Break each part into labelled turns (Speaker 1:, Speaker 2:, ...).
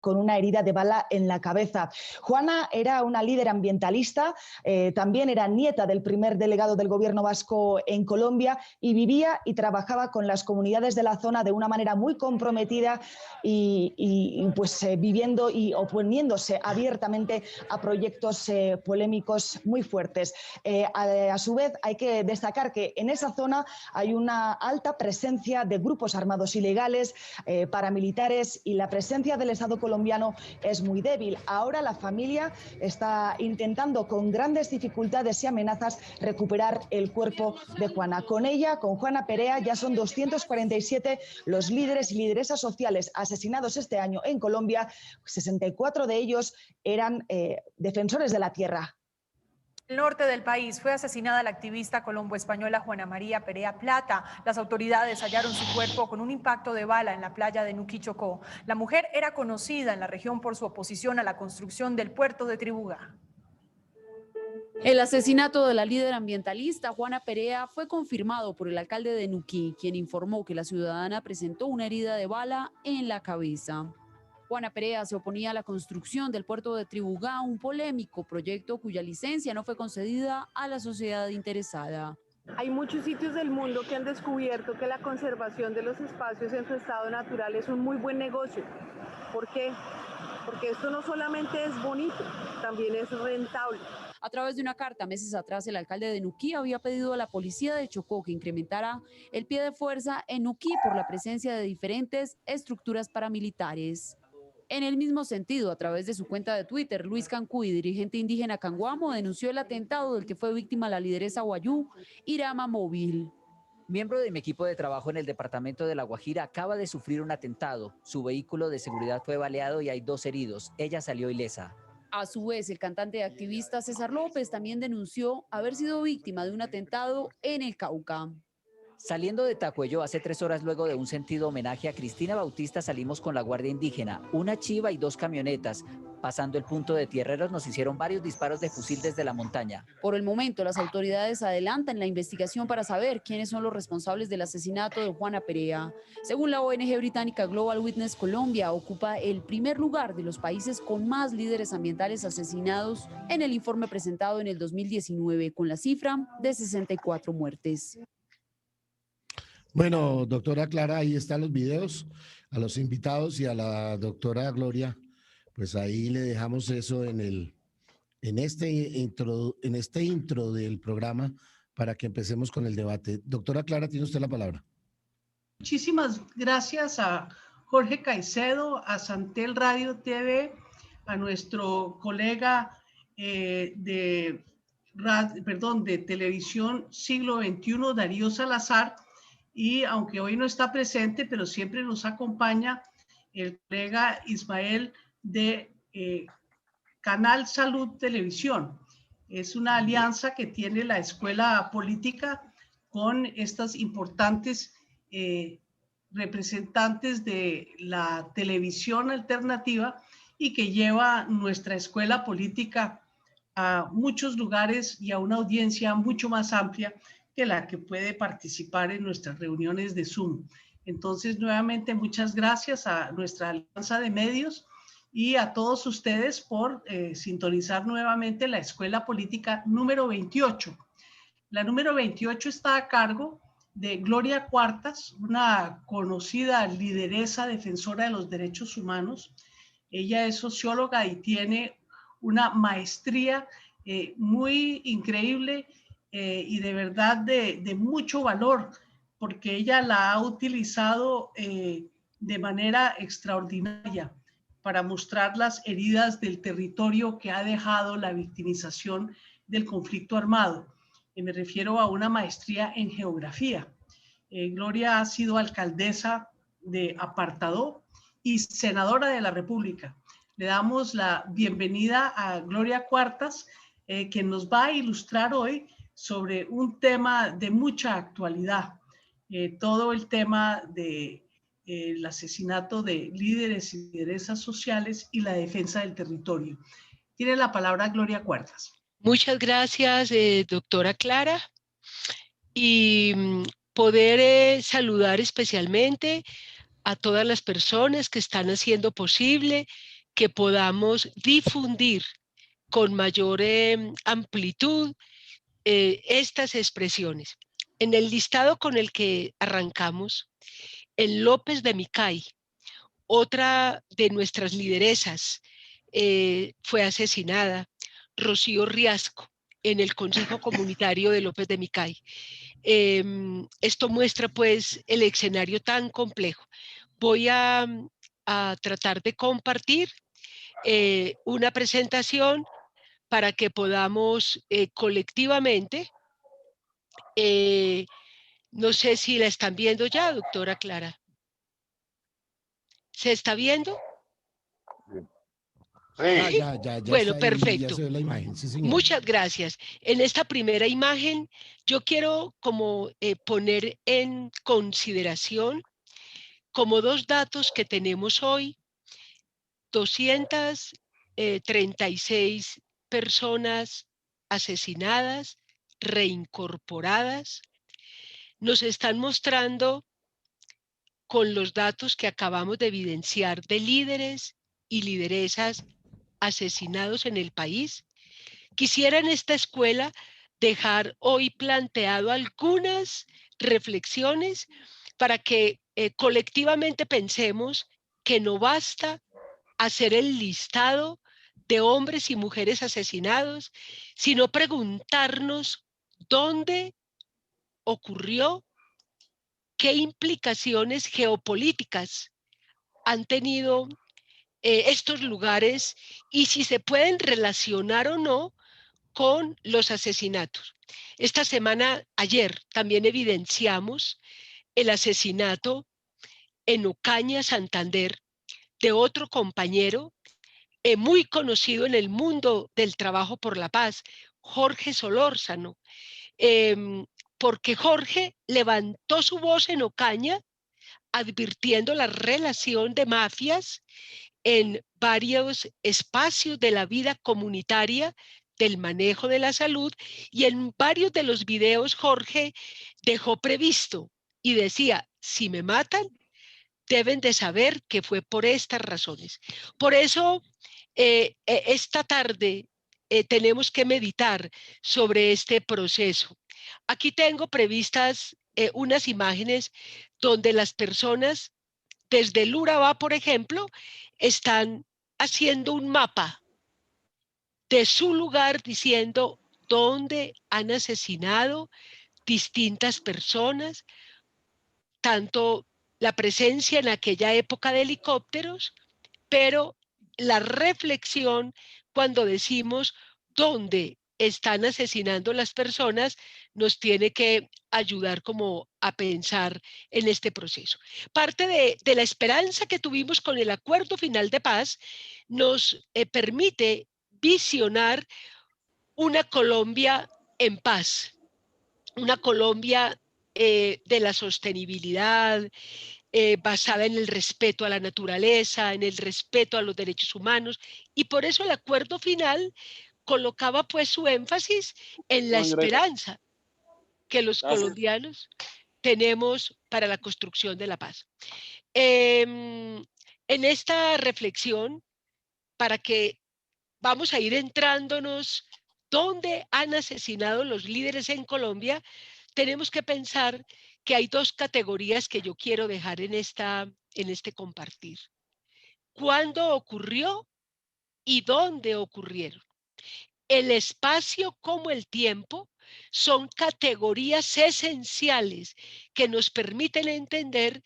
Speaker 1: con una herida de bala en la cabeza. Juana era una líder ambientalista, también era nieta del primer delegado del gobierno vasco en Colombia y vivía y trabajaba con las comunidades de la zona de una manera muy comprometida y viviendo y oponiéndose abiertamente a proyectos polémicos muy fuertes. A su vez, hay que destacar que en esa zona hay una alta presencia de grupos armados ilegales, paramilitares, y la presencia del Estado colombiano es muy débil. Ahora la familia está intentando con grandes dificultades y amenazas recuperar el cuerpo de Juana. Con ella, con Juana Perea, ya son 247 los líderes y lideresas sociales asesinados este año en Colombia. 64 de ellos eran defensores de la tierra.
Speaker 2: En el norte del país fue asesinada la activista colombo-española Juana María Perea Plata. Las autoridades hallaron su cuerpo con un impacto de bala en la playa de Nuquí, Chocó. La mujer era conocida en la región por su oposición a la construcción del puerto de Tribugá.
Speaker 3: El asesinato de la líder ambientalista Juana Perea fue confirmado por el alcalde de Nuquí, quien informó que la ciudadana presentó una herida de bala en la cabeza. Juana Perea se oponía a la construcción del puerto de Tribugá, un polémico proyecto cuya licencia no fue concedida a la sociedad interesada.
Speaker 4: Hay muchos sitios del mundo que han descubierto que la conservación de los espacios en su estado natural es un muy buen negocio. ¿Por qué? Porque esto no solamente es bonito, también es rentable.
Speaker 3: A través de una carta, meses atrás, el alcalde de Nuquí había pedido a la policía de Chocó que incrementara el pie de fuerza en Nuquí por la presencia de diferentes estructuras paramilitares. En el mismo sentido, a través de su cuenta de Twitter, Luis Cancuy, dirigente indígena canguamo, denunció el atentado del que fue víctima la lideresa wayú, Irama Móvil.
Speaker 5: Miembro de mi equipo de trabajo en el departamento de La Guajira acaba de sufrir un atentado. Su vehículo de seguridad fue baleado y hay 2 heridos. Ella salió ilesa.
Speaker 3: A su vez, el cantante y activista César López también denunció haber sido víctima de un atentado en el Cauca.
Speaker 5: Saliendo de Tacuello hace 3 horas luego de un sentido homenaje a Cristina Bautista salimos con la Guardia Indígena, una chiva y 2 camionetas. Pasando el punto de Tierreros nos hicieron varios disparos de fusil desde la montaña.
Speaker 3: Por el momento, las autoridades adelantan la investigación para saber quiénes son los responsables del asesinato de Juana Perea. Según la ONG británica Global Witness, Colombia ocupa el primer lugar de los países con más líderes ambientales asesinados en el informe presentado en el 2019, con la cifra de 64 muertes.
Speaker 6: Bueno, doctora Clara, ahí están los videos, a los invitados y a la doctora Gloria, pues ahí le dejamos eso en este intro del programa para que empecemos con el debate. Doctora Clara, tiene usted la palabra.
Speaker 7: Muchísimas gracias a Jorge Caicedo, a Santel Radio TV, a nuestro colega de Televisión Siglo XXI, Darío Salazar, y aunque hoy no está presente, pero siempre nos acompaña el colega Ismael de Canal Salud Televisión. Es una alianza que tiene la Escuela Política con estas importantes representantes de la televisión alternativa y que lleva nuestra escuela política a muchos lugares y a una audiencia mucho más amplia que la que puede participar en nuestras reuniones de Zoom. Entonces, nuevamente, muchas gracias a nuestra alianza de medios y a todos ustedes por sintonizar nuevamente la Escuela Política número 28. La número 28 está a cargo de Gloria Cuartas, una conocida lideresa defensora de los derechos humanos. Ella es socióloga y tiene una maestría muy increíble y de verdad de mucho valor, porque ella la ha utilizado de manera extraordinaria para mostrar las heridas del territorio que ha dejado la victimización del conflicto armado. Me refiero a una maestría en geografía. Gloria ha sido alcaldesa de Apartadó y senadora de la República. Le damos la bienvenida a Gloria Cuartas, que nos va a ilustrar hoy sobre un tema de mucha actualidad, todo el tema de el asesinato de líderes y lideresas sociales y la defensa del territorio. Tiene la palabra Gloria Cuartas.
Speaker 8: Muchas gracias, doctora Clara. Y poder saludar especialmente a todas las personas que están haciendo posible que podamos difundir con mayor amplitud estas expresiones. En el listado con el que arrancamos, en López de Micay, otra de nuestras lideresas fue asesinada, Rocío Riasco, en el Consejo Comunitario de López de Micay. Esto muestra pues el escenario tan complejo. Voy a tratar de compartir una presentación para que podamos colectivamente, no sé si la están viendo ya, doctora Clara. ¿Se está viendo?
Speaker 6: Sí.
Speaker 8: Bueno,
Speaker 6: está ahí,
Speaker 8: perfecto.
Speaker 6: ya se ve la imagen, sí, señor.
Speaker 8: Muchas gracias. En esta primera imagen, yo quiero como poner en consideración como 2 datos que tenemos hoy: 236 personas asesinadas, reincorporadas. Nos están mostrando con los datos que acabamos de evidenciar de líderes y lideresas asesinados en el país. Quisiera en esta escuela dejar hoy planteado algunas reflexiones para que colectivamente pensemos que no basta hacer el listado de hombres y mujeres asesinados, sino preguntarnos dónde ocurrió, qué implicaciones geopolíticas han tenido estos lugares y si se pueden relacionar o no con los asesinatos. Esta semana, ayer, también evidenciamos el asesinato en Ocaña, Santander, de otro compañero muy conocido en el mundo del trabajo por la paz, Jorge Solórzano, porque Jorge levantó su voz en Ocaña advirtiendo la relación de mafias en varios espacios de la vida comunitaria, del manejo de la salud, y en varios de los videos Jorge dejó previsto y decía: si me matan, deben de saber que fue por estas razones. Por eso, esta tarde tenemos que meditar sobre este proceso. Aquí tengo previstas unas imágenes donde las personas desde el Urabá, por ejemplo, están haciendo un mapa de su lugar diciendo dónde han asesinado distintas personas, tanto la presencia en aquella época de helicópteros, pero la reflexión cuando decimos dónde están asesinando las personas nos tiene que ayudar como a pensar en este proceso. Parte de la esperanza que tuvimos con el acuerdo final de paz nos permite visionar una Colombia en paz, una Colombia de la sostenibilidad, basada en el respeto a la naturaleza, en el respeto a los derechos humanos, y por eso el acuerdo final colocaba pues su énfasis en la esperanza que los colombianos tenemos para la construcción de la paz. En esta reflexión, para que vamos a ir entrándonos dónde han asesinado los líderes en Colombia, tenemos que pensar que hay 2 categorías que yo quiero dejar en este compartir. ¿Cuándo ocurrió y dónde ocurrieron? El espacio como el tiempo son categorías esenciales que nos permiten entender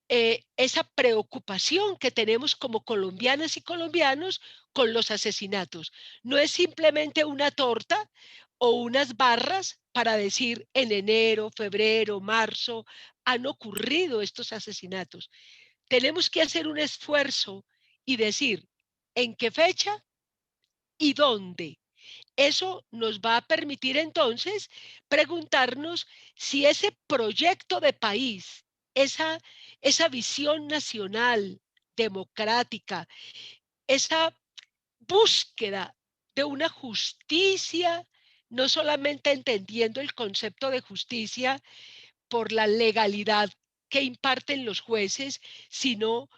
Speaker 8: esa preocupación que tenemos como colombianas y colombianos con los asesinatos. No es simplemente una torta o unas barras para decir en enero, febrero, marzo han ocurrido estos asesinatos. Tenemos que hacer un esfuerzo y decir en qué fecha y dónde. Eso nos va a permitir entonces preguntarnos si ese proyecto de país, esa visión nacional, democrática, esa búsqueda de una justicia, no solamente entendiendo el concepto de justicia por la legalidad que imparten los jueces, sino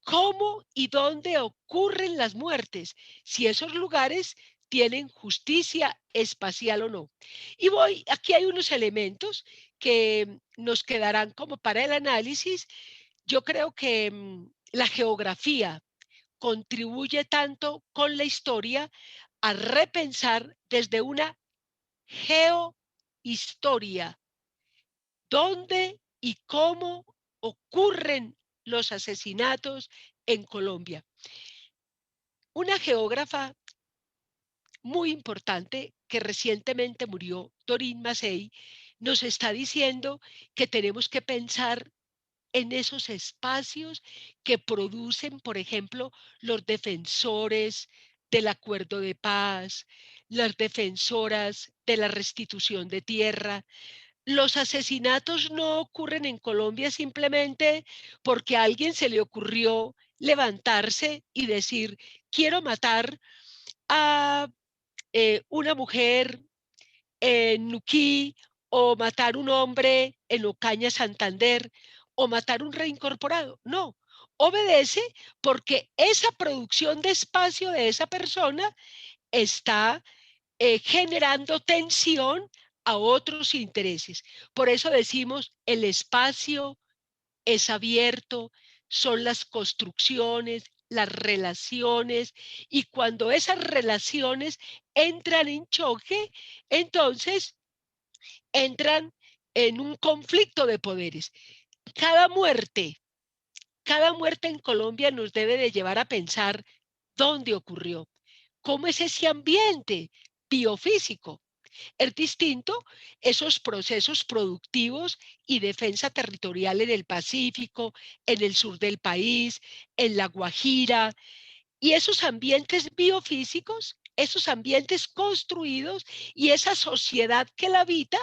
Speaker 8: cómo y dónde ocurren las muertes, si esos lugares tienen justicia espacial o no. Y aquí hay unos elementos que nos quedarán como para el análisis. Yo creo que la geografía contribuye tanto con la historia a repensar desde una geohistoria dónde y cómo ocurren los asesinatos en Colombia. Una geógrafa muy importante que recientemente murió, Doreen Massey, nos está diciendo que tenemos que pensar en esos espacios que producen, por ejemplo, los defensores del acuerdo de paz, las defensoras de la restitución de tierra. Los asesinatos no ocurren en Colombia simplemente porque a alguien se le ocurrió levantarse y decir, quiero matar a una mujer en Nuquí, o matar un hombre en Ocaña, Santander, o matar un reincorporado. No, obedece porque esa producción de espacio de esa persona está generando tensión a otros intereses. Por eso decimos, el espacio es abierto, son las construcciones, las relaciones, y cuando esas relaciones entran en choque, entonces entran en un conflicto de poderes. Cada muerte, cada muerte en Colombia nos debe de llevar a pensar dónde ocurrió, cómo es ese ambiente biofísico. Es distinto esos procesos productivos y defensa territorial en el Pacífico, en el sur del país, en La Guajira, y esos ambientes biofísicos, esos ambientes construidos y esa sociedad que la habita,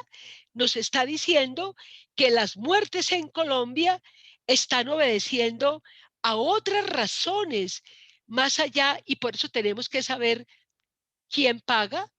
Speaker 8: nos está diciendo que las muertes en Colombia están obedeciendo a otras razones más allá, y por eso tenemos que saber quién paga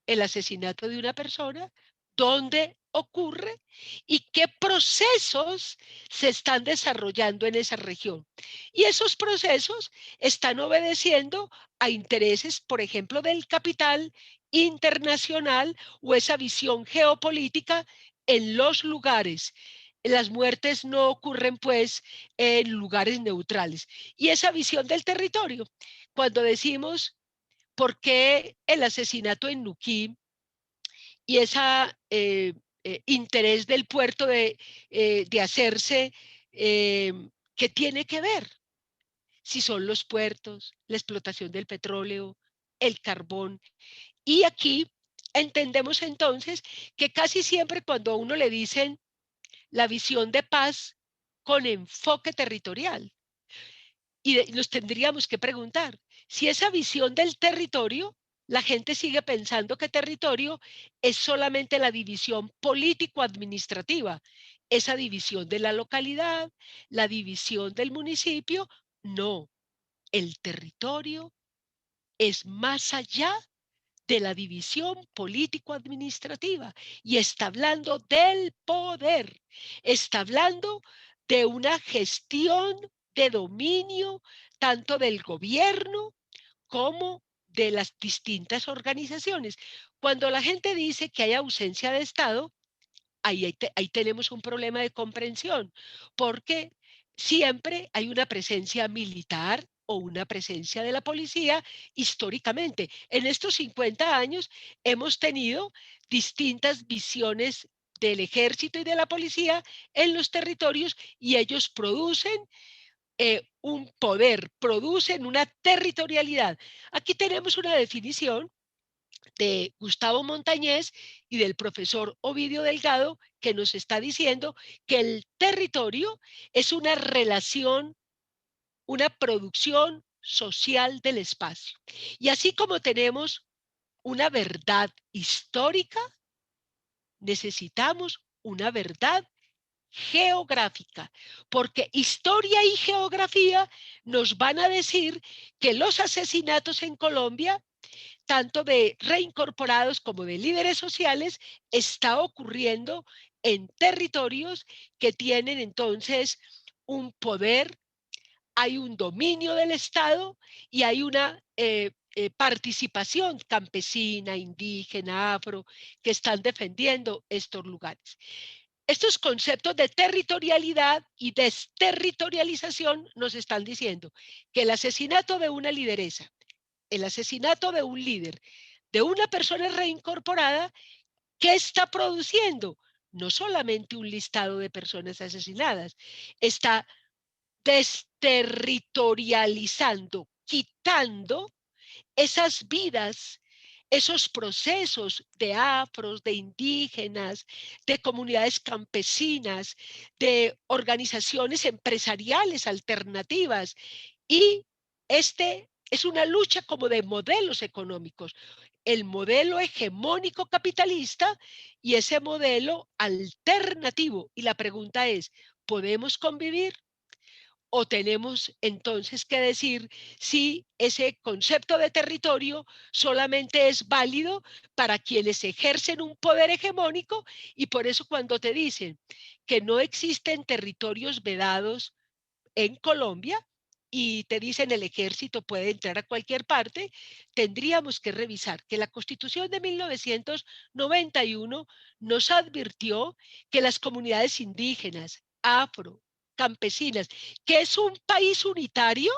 Speaker 8: el asesinato de una persona, dónde ocurre y qué procesos se están desarrollando en esa región. Y esos procesos están obedeciendo a intereses, por ejemplo, del capital internacional o esa visión geopolítica en los lugares. Las muertes no ocurren, pues, en lugares neutrales. Y esa visión del territorio, cuando decimos por qué el asesinato en Nuquí y ese interés del puerto de hacerse, ¿qué tiene que ver? Si son los puertos, la explotación del petróleo, el carbón. Y aquí entendemos entonces que casi siempre cuando a uno le dicen la visión de paz con enfoque territorial, y nos tendríamos que preguntar si esa visión del territorio, la gente sigue pensando que territorio es solamente la división político-administrativa, esa división de la localidad, la división del municipio. No, el territorio es más allá de la división político-administrativa y está hablando del poder, está hablando de una gestión de dominio tanto del gobierno como de las distintas organizaciones. Cuando la gente dice que hay ausencia de Estado, ahí tenemos un problema de comprensión, porque siempre hay una presencia militar o una presencia de la policía históricamente. En estos 50 años hemos tenido distintas visiones del ejército y de la policía en los territorios, y ellos producen un poder, producen una territorialidad. Aquí tenemos una definición de Gustavo Montañez y del profesor Ovidio Delgado, que nos está diciendo que el territorio es una relación, una producción social del espacio. Y así como tenemos una verdad histórica, necesitamos una verdad geográfica, porque historia y geografía nos van a decir que los asesinatos en Colombia, tanto de reincorporados como de líderes sociales, está ocurriendo en territorios que tienen entonces un poder hay un dominio del Estado y hay una participación campesina, indígena, afro, que están defendiendo estos lugares. Estos conceptos de territorialidad y desterritorialización nos están diciendo que el asesinato de una lideresa, el asesinato de un líder, de una persona reincorporada, ¿qué está produciendo? No solamente un listado de personas asesinadas, está desterritorializando, quitando esas vidas, esos procesos de afros, de indígenas, de comunidades campesinas, de organizaciones empresariales alternativas. Y este es una lucha como de modelos económicos, el modelo hegemónico capitalista y ese modelo alternativo. Y la pregunta es, ¿podemos convivir? ¿O tenemos entonces que decir si ese concepto de territorio solamente es válido para quienes ejercen un poder hegemónico? Y por eso cuando te dicen que no existen territorios vedados en Colombia y te dicen el ejército puede entrar a cualquier parte, tendríamos que revisar que la Constitución de 1991 nos advirtió que las comunidades indígenas, afro, campesinas, que es un país unitario,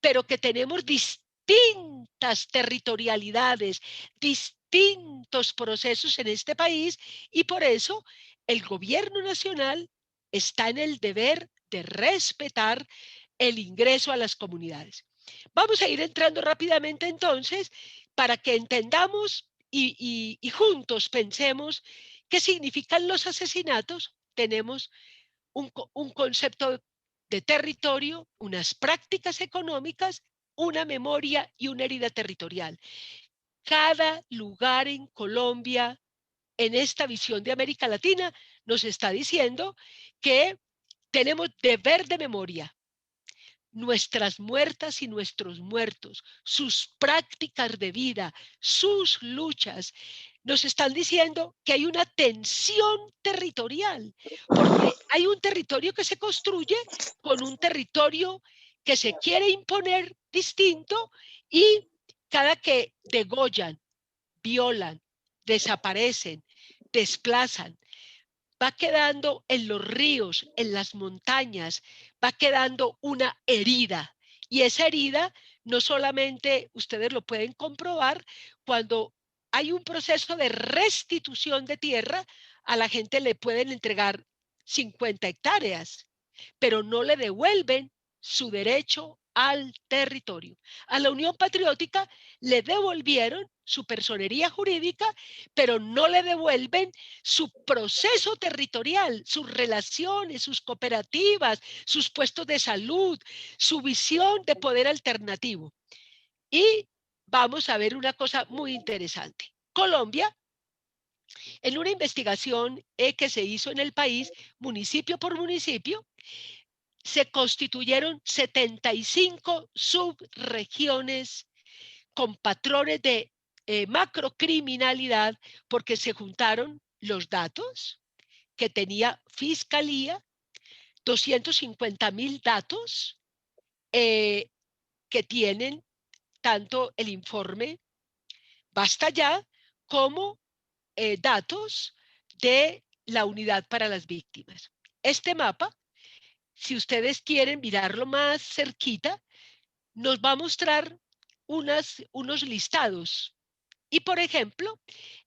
Speaker 8: pero que tenemos distintas territorialidades, distintos procesos en este país, y por eso el gobierno nacional está en el deber de respetar el ingreso a las comunidades. Vamos a ir entrando rápidamente entonces para que entendamos y juntos pensemos qué significan los asesinatos. Tenemos un concepto de territorio, unas prácticas económicas, una memoria y una herida territorial. Cada lugar en Colombia, en esta visión de América Latina, nos está diciendo que tenemos deber de memoria. Nuestras muertas y nuestros muertos, sus prácticas de vida, sus luchas, nos están diciendo que hay una tensión territorial, porque hay un territorio que se construye con un territorio que se quiere imponer distinto, y cada que degollan, violan, desaparecen, desplazan, va quedando en los ríos, en las montañas, va quedando una herida. Y esa herida no solamente ustedes lo pueden comprobar cuando hay un proceso de restitución de tierra, a la gente le pueden entregar 50 hectáreas, pero no le devuelven su derecho al territorio. A la Unión Patriótica le devolvieron su personería jurídica, pero no le devuelven su proceso territorial, sus relaciones, sus cooperativas, sus puestos de salud, su visión de poder alternativo. Y vamos a ver una cosa muy interesante. Colombia, en una investigación que se hizo en el país, municipio por municipio, se constituyeron 75 subregiones con patrones de macrocriminalidad, porque se juntaron los datos que tenía Fiscalía, 250.000 datos que tienen tanto el informe Basta Ya como datos de la Unidad para las Víctimas. Este mapa, si ustedes quieren mirarlo más cerquita, nos va a mostrar unos listados. Y, por ejemplo,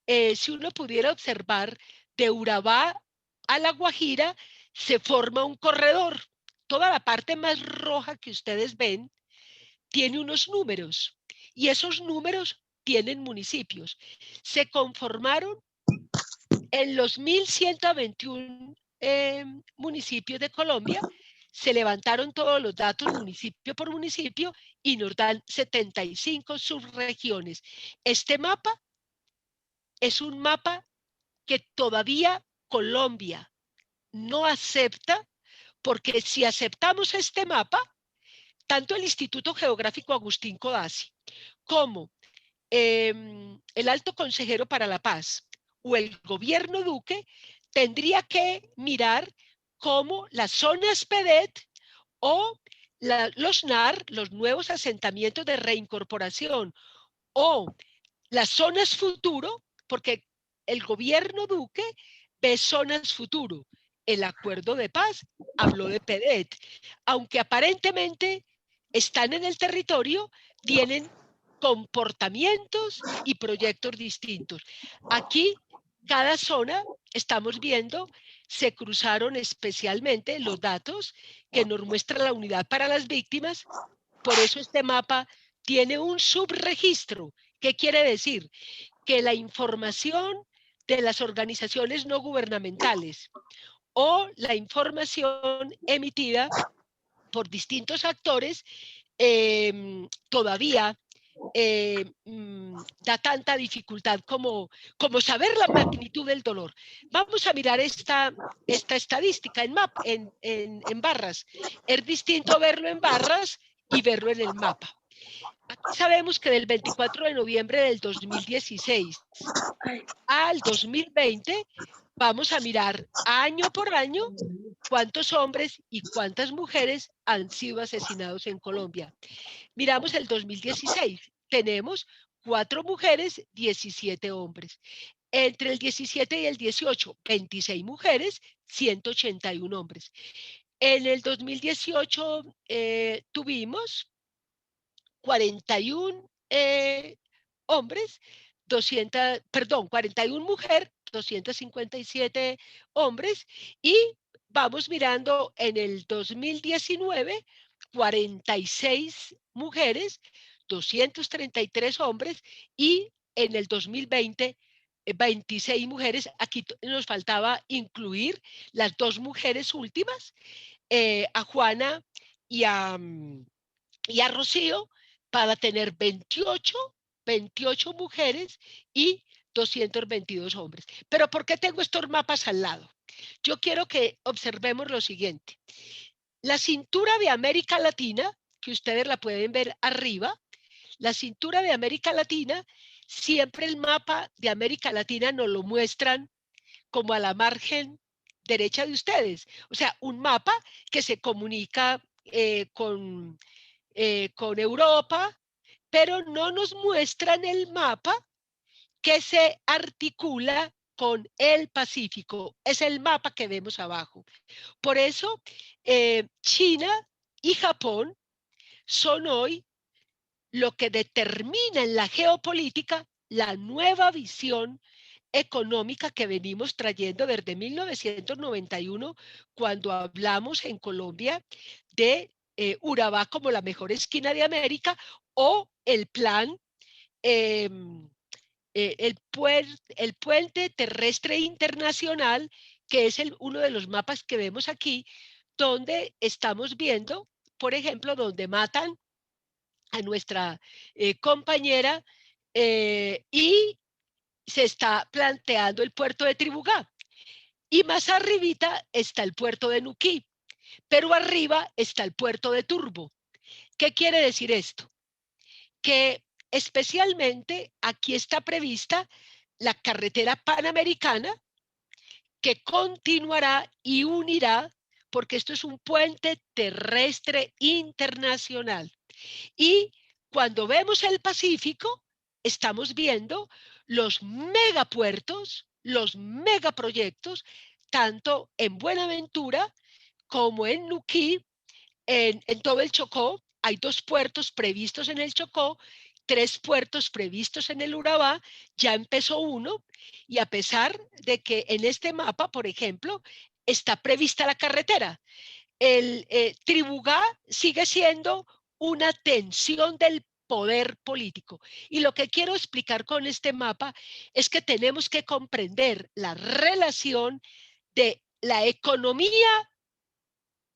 Speaker 8: si uno pudiera observar, de Urabá a La Guajira se forma un corredor. Toda la parte más roja que ustedes ven tiene unos números, y esos números tienen municipios. Se conformaron en los 1.121 municipios de Colombia, se levantaron todos los datos municipio por municipio y nos dan 75 subregiones. Este mapa es un mapa que todavía Colombia no acepta, porque si aceptamos este mapa, tanto el Instituto Geográfico Agustín Codazzi como el Alto Consejero para la Paz o el gobierno Duque tendría que mirar cómo las zonas PEDET o los NAR, los nuevos asentamientos de reincorporación, o las zonas futuro, porque el gobierno Duque ve zonas futuro. El acuerdo de paz habló de PEDET, aunque aparentemente están en el territorio, tienen comportamientos y proyectos distintos. Aquí, cada zona, estamos viendo, se cruzaron especialmente los datos que nos muestra la unidad para las víctimas. Por eso este mapa tiene un subregistro. ¿Qué quiere decir? Que la información de las organizaciones no gubernamentales o la información emitida por distintos actores todavía da tanta dificultad como saber la magnitud del dolor. Vamos a mirar esta estadística en barras. Es distinto verlo en barras y verlo en el mapa. Aquí sabemos que del 24 de noviembre del 2016 al 2020 vamos a mirar año por año cuántos hombres y cuántas mujeres han sido asesinados en Colombia. Miramos el 2016, tenemos 4 mujeres, 17 hombres. Entre el 17 y el 18, 26 mujeres, 181 hombres. En el 2018 tuvimos 41 hombres, 41 mujeres, 257 hombres, y vamos mirando en el 2019, 46 mujeres, 233 hombres, y en el 2020, 26 mujeres. Aquí nos faltaba incluir las 2 mujeres últimas, a Juana y a Rocío, para tener 28 mujeres y 222 hombres. Pero ¿por qué tengo estos mapas al lado? Yo quiero que observemos lo siguiente. La cintura de América Latina, que ustedes la pueden ver arriba, la cintura de América Latina, siempre el mapa de América Latina nos lo muestran como a la margen derecha de ustedes. O sea, un mapa que se comunica con Europa, pero no nos muestran el mapa que se articula con el Pacífico. Es el mapa que vemos abajo. Por eso, China y Japón son hoy lo que determina en la geopolítica la nueva visión económica que venimos trayendo desde 1991, cuando hablamos en Colombia de Urabá como la mejor esquina de América, o el plan, el puente terrestre internacional, que es uno de los mapas que vemos aquí, donde estamos viendo, por ejemplo, donde matan a nuestra compañera y se está planteando el puerto de Tribugá. Y más arribita está el puerto de Nuquí, pero arriba está el puerto de Turbo. ¿Qué quiere decir esto? Que especialmente aquí está prevista la carretera panamericana, que continuará y unirá, porque esto es un puente terrestre internacional. Y cuando vemos el Pacífico, estamos viendo los megapuertos, los megaproyectos, tanto en Buenaventura como en Nuquí, en todo el Chocó. Hay 2 puertos previstos en el Chocó, 3 puertos previstos en el Urabá, ya empezó uno, y a pesar de que en este mapa, por ejemplo, está prevista la carretera, el Tribugá sigue siendo una tensión del poder político. Y lo que quiero explicar con este mapa es que tenemos que comprender la relación de la economía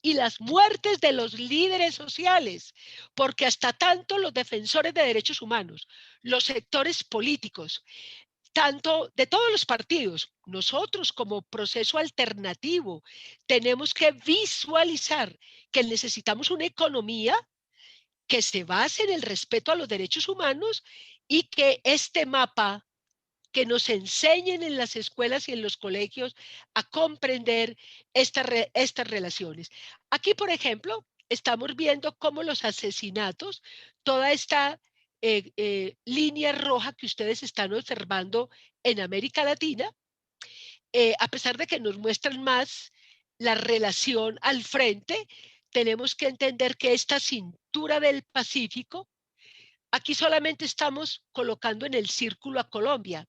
Speaker 8: y las muertes de los líderes sociales, porque hasta tanto los defensores de derechos humanos, los sectores políticos, tanto de todos los partidos, nosotros como proceso alternativo, tenemos que visualizar que necesitamos una economía que se base en el respeto a los derechos humanos, y que este mapa, que nos enseñen en las escuelas y en los colegios a comprender estas relaciones. Aquí, por ejemplo, estamos viendo cómo los asesinatos, toda esta línea roja que ustedes están observando en América Latina, a pesar de que nos muestran más la relación al frente, tenemos que entender que esta cintura del Pacífico, aquí solamente estamos colocando en el círculo a Colombia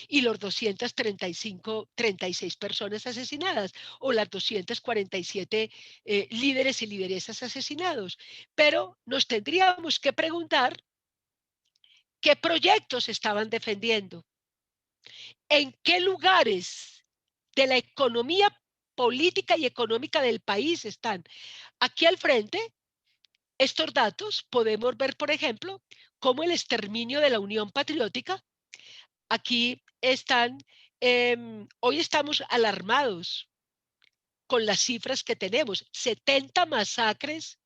Speaker 8: y los 36 personas asesinadas o las 247 líderes y lideresas asesinados. Pero nos tendríamos que preguntar qué proyectos estaban defendiendo, en qué lugares de la economía política y económica del país están. Aquí al frente, estos datos podemos ver, por ejemplo, cómo el exterminio de la Unión Patriótica, aquí están, hoy estamos alarmados con las cifras que tenemos, 70 masacres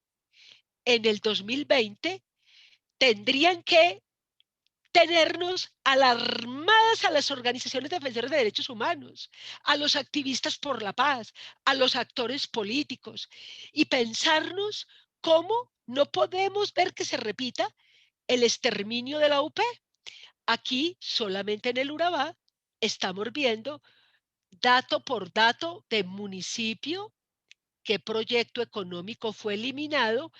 Speaker 8: en el 2020, tendrían que tenernos alarmadas a las organizaciones defensoras de derechos humanos, a los activistas por la paz, a los actores políticos, y pensarnos cómo no podemos ver que se repita el exterminio de la UP. Aquí, solamente en el Urabá, estamos viendo dato por dato de municipio, qué proyecto económico fue eliminado,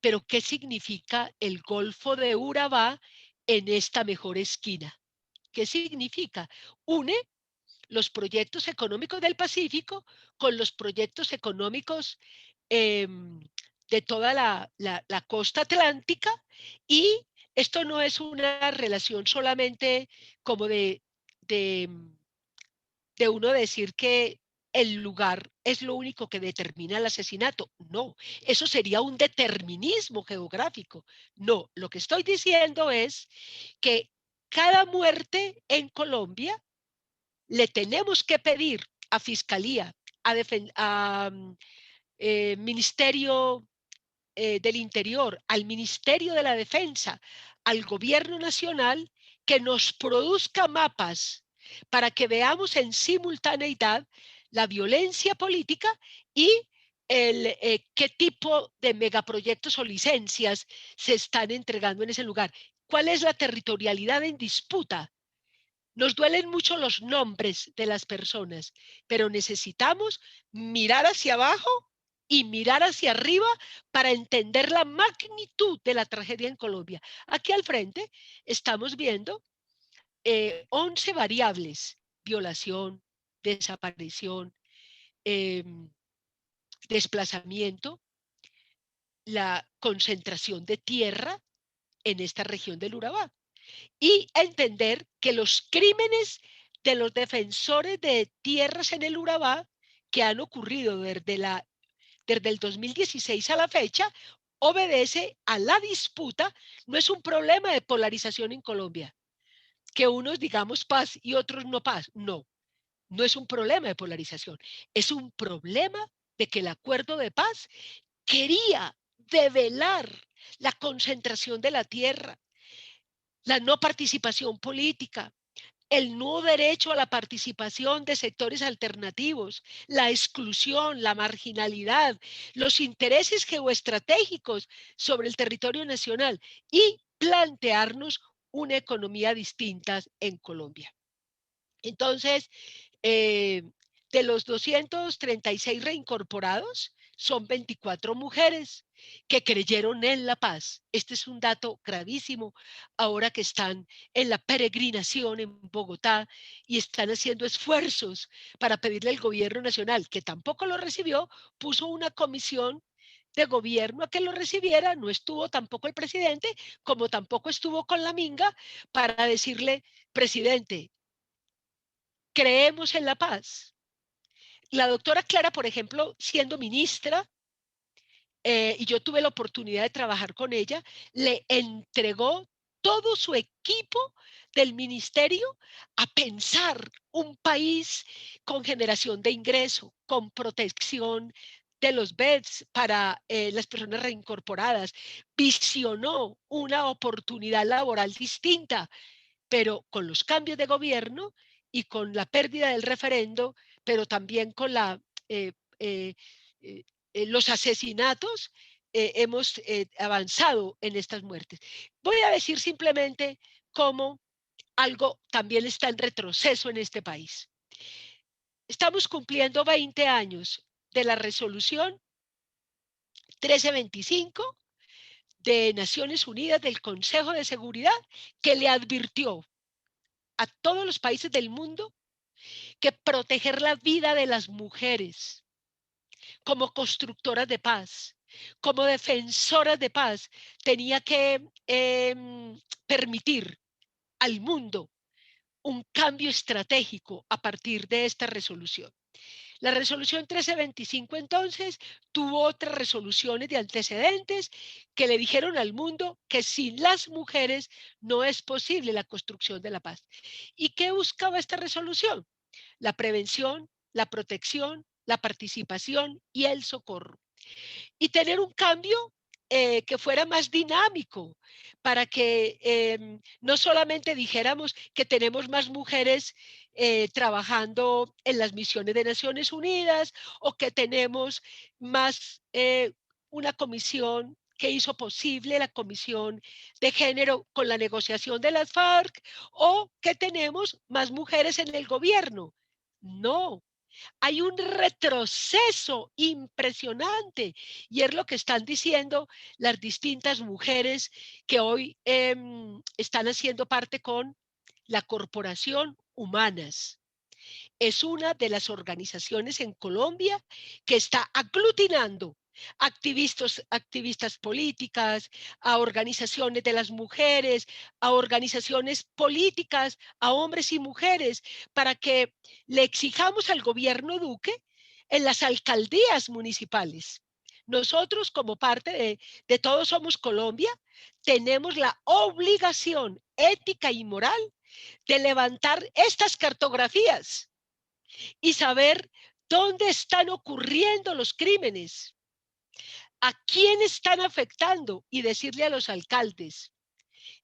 Speaker 8: pero qué significa el Golfo de Urabá en esta mejor esquina. ¿Qué significa? Une los proyectos económicos del Pacífico con los proyectos económicos de toda la costa atlántica, y esto no es una relación solamente como de uno decir que el lugar es lo único que determina el asesinato. No, eso sería un determinismo geográfico. No, lo que estoy diciendo es que cada muerte en Colombia le tenemos que pedir a Fiscalía, a Ministerio del Interior, al Ministerio de la Defensa, al Gobierno Nacional, que nos produzca mapas para que veamos en simultaneidad la violencia política y qué tipo de megaproyectos o licencias se están entregando en ese lugar. ¿Cuál es la territorialidad en disputa? Nos duelen mucho los nombres de las personas, pero necesitamos mirar hacia abajo y mirar hacia arriba para entender la magnitud de la tragedia en Colombia. Aquí al frente estamos viendo 11 variables: violación, desaparición, desplazamiento, la concentración de tierra en esta región del Urabá, y entender que los crímenes de los defensores de tierras en el Urabá que han ocurrido desde el 2016 a la fecha obedece a la disputa. No es un problema de polarización en Colombia, que unos digamos paz y otros no paz. No, no es un problema de polarización. Es un problema de que el acuerdo de paz quería develar la concentración de la tierra, la no participación política, el no derecho a la participación de sectores alternativos, la exclusión, la marginalidad, los intereses geoestratégicos sobre el territorio nacional y plantearnos una economía distinta en Colombia. Entonces, de los 236 reincorporados, son 24 mujeres que creyeron en la paz. Este es un dato gravísimo ahora que están en la peregrinación en Bogotá y están haciendo esfuerzos para pedirle al gobierno nacional, que tampoco lo recibió, puso una comisión de gobierno a que lo recibiera. No estuvo tampoco el presidente, como tampoco estuvo con la minga para decirle: presidente, creemos en la paz. La doctora Clara, por ejemplo, siendo ministra, y yo tuve la oportunidad de trabajar con ella, le entregó todo su equipo del ministerio a pensar un país con generación de ingreso, con protección de los beds para las personas reincorporadas. Visionó una oportunidad laboral distinta, pero con los cambios de gobierno y con la pérdida del referendo, pero también con los asesinatos, hemos avanzado en estas muertes. Voy a decir simplemente cómo algo también está en retroceso en este país. Estamos cumpliendo 20 años de la resolución 1325 de Naciones Unidas del Consejo de Seguridad, que le advirtió a todos los países del mundo que proteger la vida de las mujeres como constructoras de paz, como defensoras de paz, tenía que permitir al mundo un cambio estratégico a partir de esta resolución. La resolución 1325 entonces tuvo otras resoluciones de antecedentes que le dijeron al mundo que sin las mujeres no es posible la construcción de la paz. ¿Y qué buscaba esta resolución? La prevención, la protección, la participación y el socorro. Y tener un cambio que fuera más dinámico, para que no solamente dijéramos que tenemos más mujeres trabajando en las misiones de Naciones Unidas, o que tenemos más una comisión que hizo posible la Comisión de Género con la negociación de las FARC, o que tenemos más mujeres en el gobierno. No, hay un retroceso impresionante, y es lo que están diciendo las distintas mujeres que hoy están haciendo parte con la Corporación Humanas. Es una de las organizaciones en Colombia que está aglutinando activistas políticas, a organizaciones de las mujeres, a organizaciones políticas, a hombres y mujeres, para que le exijamos al gobierno Duque en las alcaldías municipales. Nosotros, como parte de Todos Somos Colombia, tenemos la obligación ética y moral de levantar estas cartografías y saber dónde están ocurriendo los crímenes, a quién están afectando, y decirle a los alcaldes,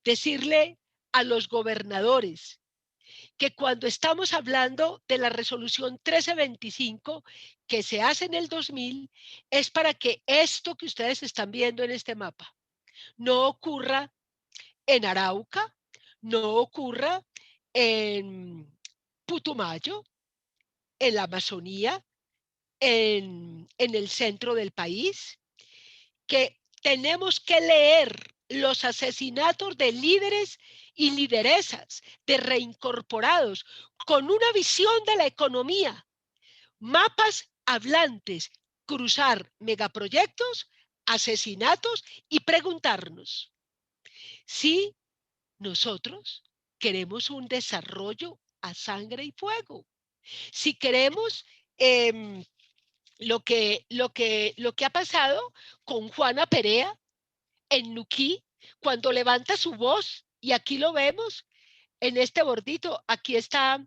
Speaker 8: decirle a los gobernadores, que cuando estamos hablando de la resolución 1325 que se hace en el 2000, es para que esto que ustedes están viendo en este mapa no ocurra en Arauca, no ocurra en Putumayo, en la Amazonía, en el centro del país, que tenemos que leer los asesinatos de líderes y lideresas, de reincorporados, con una visión de la economía, mapas hablantes, cruzar megaproyectos, asesinatos, y preguntarnos si nosotros queremos un desarrollo a sangre y fuego, si queremos lo que ha pasado con Juana Perea en Nuquí, cuando levanta su voz, y aquí lo vemos en este bordito, aquí está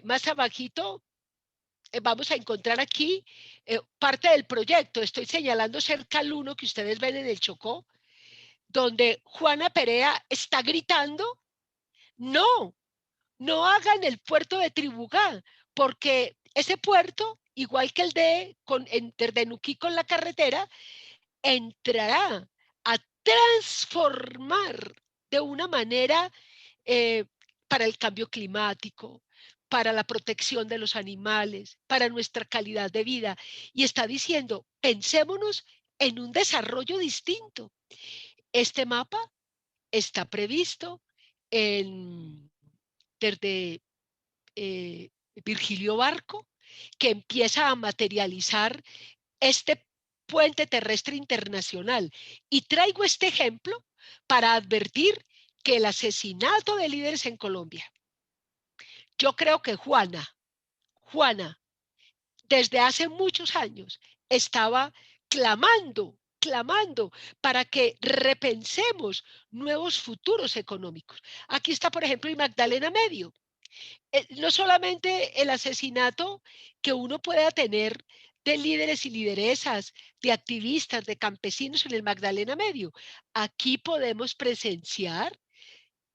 Speaker 8: más abajito, vamos a encontrar aquí parte del proyecto. Estoy señalando cerca al 1 que ustedes ven en el Chocó, donde Juana Perea está gritando: no, no hagan el puerto de Tribugá, porque ese puerto, igual que el de Nuquí con la carretera, entrará a transformar de una manera para el cambio climático, para la protección de los animales, para nuestra calidad de vida. Y está diciendo, pensémonos en un desarrollo distinto. Este mapa está previsto desde Virgilio Barco, que empieza a materializar este puente terrestre internacional. Y traigo este ejemplo para advertir que el asesinato de líderes en Colombia, yo creo que Juana, desde hace muchos años, estaba clamando para que repensemos nuevos futuros económicos. Aquí está, por ejemplo, y Magdalena Medio. No solamente el asesinato que uno pueda tener de líderes y lideresas, de activistas, de campesinos en el Magdalena Medio. Aquí podemos presenciar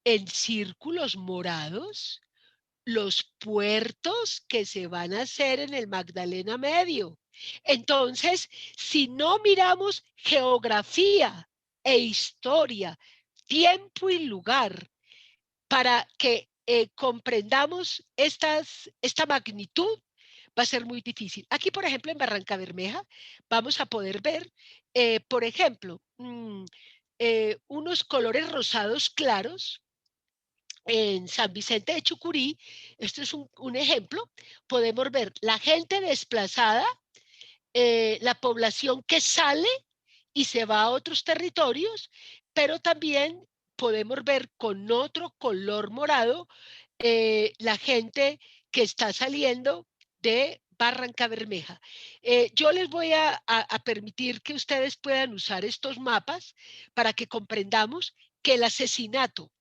Speaker 8: en círculos morados los puertos que se van a hacer en el Magdalena Medio. Entonces, si no miramos geografía e historia, tiempo y lugar, para que comprendamos esta magnitud, va a ser muy difícil. Aquí, por ejemplo, en Barranca Bermeja, vamos a poder ver, por ejemplo, unos colores rosados claros en San Vicente de Chucurí. Esto es un ejemplo. Podemos ver la gente desplazada, la población que sale y se va a otros territorios, pero también podemos ver con otro color morado la gente que está saliendo de Barranca Bermeja. Yo les voy a permitir que ustedes puedan usar estos mapas para que comprendamos que el asesinato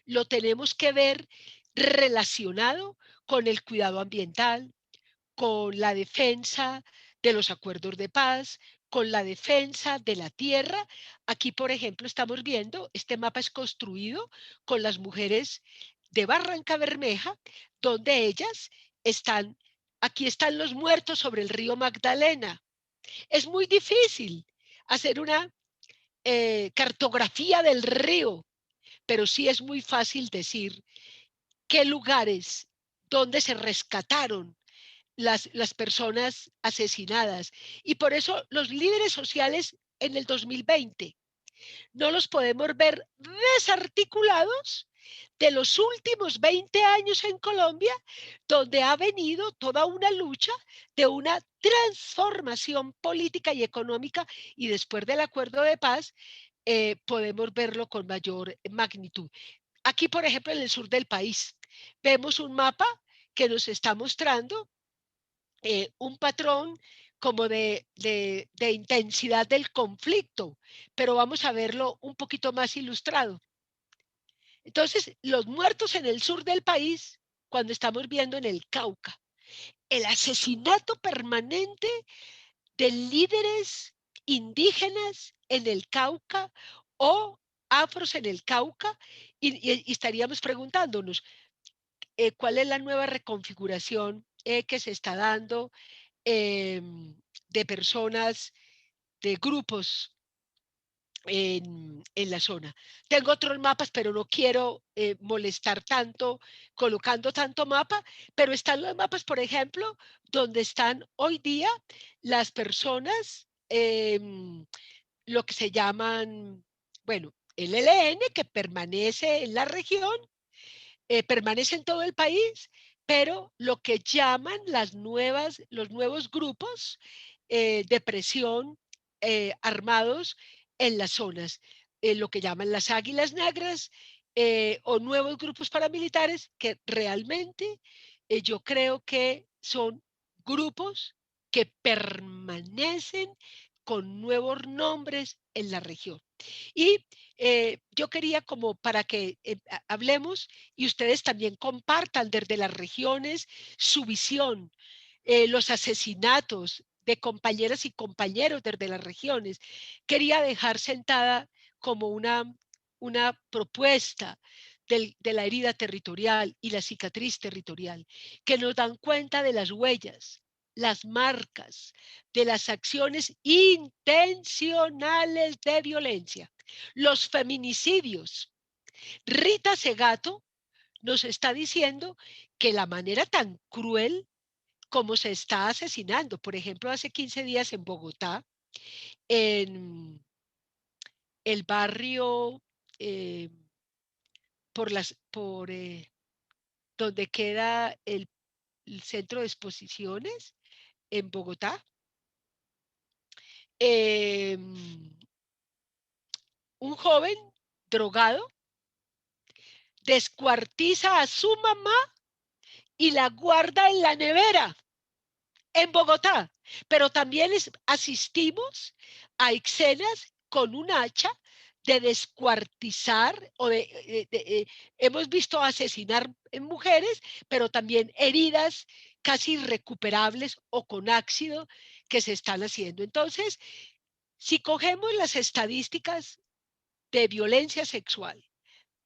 Speaker 8: lo tenemos que ver relacionado con el cuidado ambiental, con la defensa de los acuerdos de paz, con la defensa de la tierra. Aquí, por ejemplo, estamos viendo, este mapa es construido con las mujeres de Barranca Bermeja, donde ellas están, aquí están los muertos sobre el río Magdalena. Es muy difícil hacer una cartografía del río, pero sí es muy fácil decir qué lugares donde se rescataron las personas asesinadas. Y por eso los líderes sociales en el 2020 no los podemos ver desarticulados de los últimos 20 años en Colombia, donde ha venido toda una lucha de una transformación política y económica, y después del acuerdo de paz podemos verlo con mayor magnitud. Aquí, por ejemplo, en el sur del país, vemos un mapa que nos está mostrando un patrón como de intensidad del conflicto, pero vamos a verlo un poquito más ilustrado. Entonces, los muertos en el sur del país, cuando estamos viendo en el Cauca, el asesinato permanente de líderes indígenas en el Cauca o afros en el Cauca, y estaríamos preguntándonos cuál es la nueva reconfiguración que se está dando de personas, de grupos en la zona. Tengo otros mapas, pero no quiero molestar tanto colocando tanto mapa, pero están los mapas, por ejemplo, donde están hoy día las personas, lo que se llaman, bueno, el ELN, que permanece en la región, permanece en todo el país, pero lo que llaman los nuevos grupos de presión armados en las zonas, lo que llaman las águilas negras o nuevos grupos paramilitares que realmente yo creo que son grupos que permanecen con nuevos nombres en la región. Y yo quería como para que hablemos y ustedes también compartan desde las regiones su visión, los asesinatos de compañeras y compañeros desde las regiones. Quería dejar sentada como una propuesta de la herida territorial y la cicatriz territorial, que nos dan cuenta de las huellas, las marcas, de las acciones intencionales de violencia, los feminicidios. Rita Segato nos está diciendo que la manera tan cruel como se está asesinando, por ejemplo, hace 15 días en Bogotá, en el barrio donde queda el centro de exposiciones en Bogotá, un joven drogado descuartiza a su mamá y la guarda en la nevera en Bogotá, pero también asistimos a escenas con un hacha de descuartizar hemos visto asesinar mujeres, pero también heridas casi irrecuperables o con ácido que se están haciendo. Entonces, si cogemos las estadísticas de violencia sexual,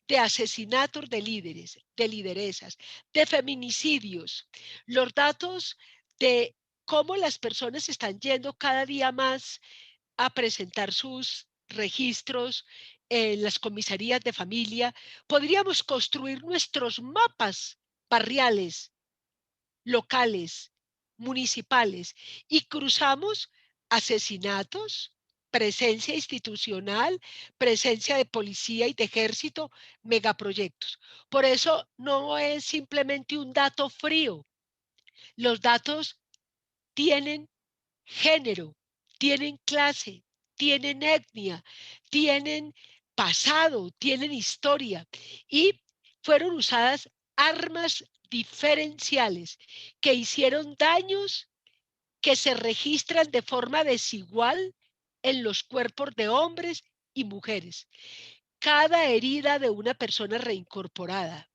Speaker 8: de asesinatos de líderes, de lideresas, de feminicidios, los datos de cómo las personas están yendo cada día más a presentar sus registros en las comisarías de familia, podríamos construir nuestros mapas barriales, locales, municipales, y cruzamos asesinatos, presencia institucional, presencia de policía y de ejército, megaproyectos. Por eso no es simplemente un dato frío. Los datos tienen género, tienen clase, tienen etnia, tienen pasado, tienen historia, y fueron usadas armas diferenciales que hicieron daños que se registran de forma desigual en los cuerpos de hombres y mujeres. Cada herida de una persona reincorporada,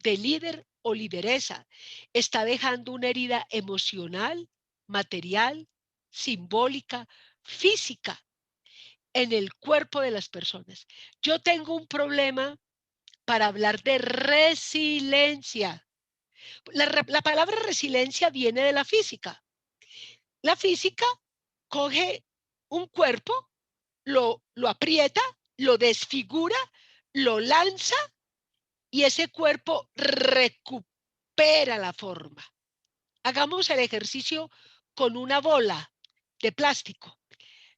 Speaker 8: de líder o lideresa, está dejando una herida emocional, material, simbólica, física en el cuerpo de las personas. Yo tengo un problema para hablar de resiliencia. La palabra resiliencia viene de la física. La física coge un cuerpo, lo aprieta, lo desfigura, lo lanza y ese cuerpo recupera la forma. Hagamos el ejercicio con una bola de plástico.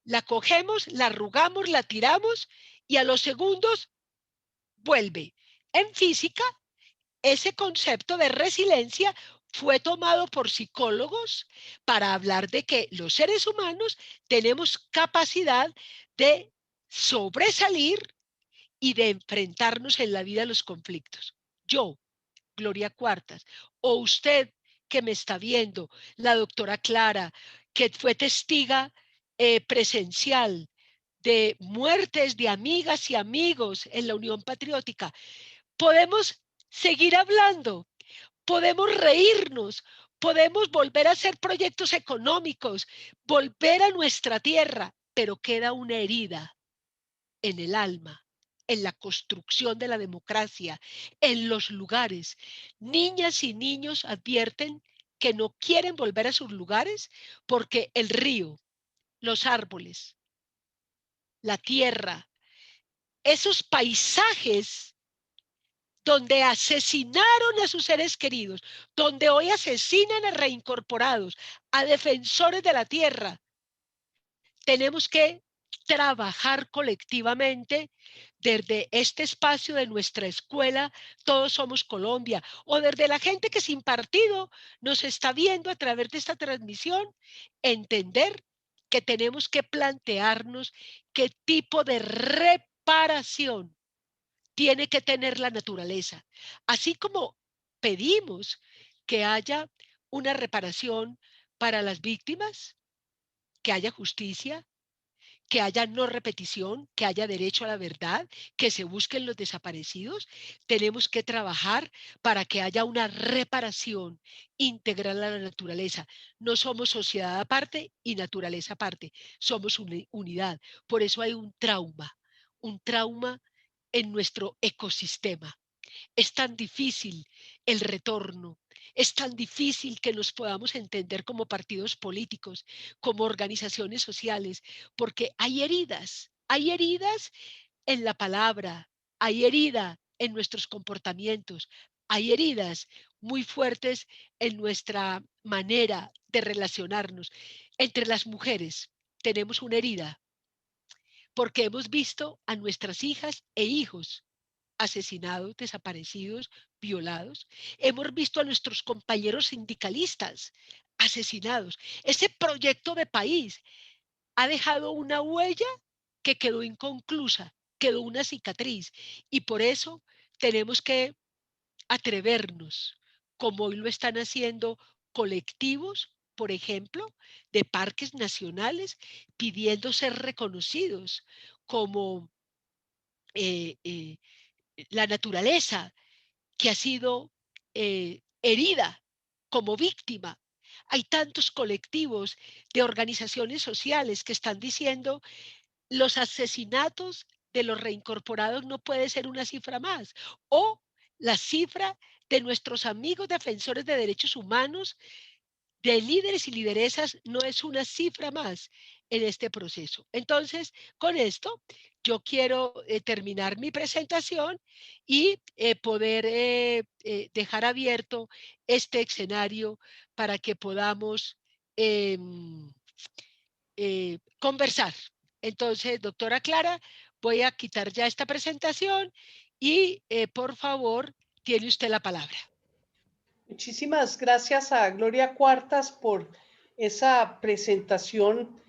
Speaker 8: La cogemos, la arrugamos, la tiramos y a los segundos vuelve. En física, ese concepto de resiliencia fue tomado por psicólogos para hablar de que los seres humanos tenemos capacidad de sobresalir y de enfrentarnos en la vida a los conflictos. Yo, Gloria Cuartas, o usted que me está viendo, la doctora Clara, que fue testiga presencial de muertes de amigas y amigos en la Unión Patriótica, podemos seguir hablando, podemos reírnos, podemos volver a hacer proyectos económicos, volver a nuestra tierra, pero queda una herida en el alma, en la construcción de la democracia, en los lugares. Niñas y niños advierten que no quieren volver a sus lugares porque el río, los árboles, la tierra, esos paisajes donde asesinaron a sus seres queridos, donde hoy asesinan a reincorporados, a defensores de la tierra, tenemos que trabajar colectivamente desde este espacio de nuestra escuela, Todos Somos Colombia, o desde la gente que sin partido nos está viendo a través de esta transmisión, entender que tenemos que plantearnos qué tipo de reparación tiene que tener la naturaleza. Así como pedimos que haya una reparación para las víctimas, que haya justicia, que haya no repetición, que haya derecho a la verdad, que se busquen los desaparecidos, tenemos que trabajar para que haya una reparación integral a la naturaleza. No somos sociedad aparte y naturaleza aparte, somos una unidad. Por eso hay un trauma en nuestro ecosistema. Es tan difícil el retorno, es tan difícil que nos podamos entender como partidos políticos, como organizaciones sociales, porque hay heridas en la palabra, hay herida en nuestros comportamientos, hay heridas muy fuertes en nuestra manera de relacionarnos. Entre las mujeres tenemos una herida porque hemos visto a nuestras hijas e hijos asesinados, desaparecidos, violados. Hemos visto a nuestros compañeros sindicalistas asesinados. Ese proyecto de país ha dejado una huella que quedó inconclusa, quedó una cicatriz. Y por eso tenemos que atrevernos, como hoy lo están haciendo colectivos, por ejemplo, de parques nacionales, pidiendo ser reconocidos como eh, eh, la naturaleza que ha sido herida como víctima. Hay tantos colectivos de organizaciones sociales que están diciendo los asesinatos de los reincorporados no puede ser una cifra más, o la cifra de nuestros amigos defensores de derechos humanos de líderes y lideresas no es una cifra más en este proceso. Entonces, con esto, yo quiero terminar mi presentación y poder dejar abierto este escenario para que podamos conversar. Entonces, doctora Clara, voy a quitar ya esta presentación y por favor, tiene usted la palabra.
Speaker 7: Muchísimas gracias a Gloria Cuartas por esa presentación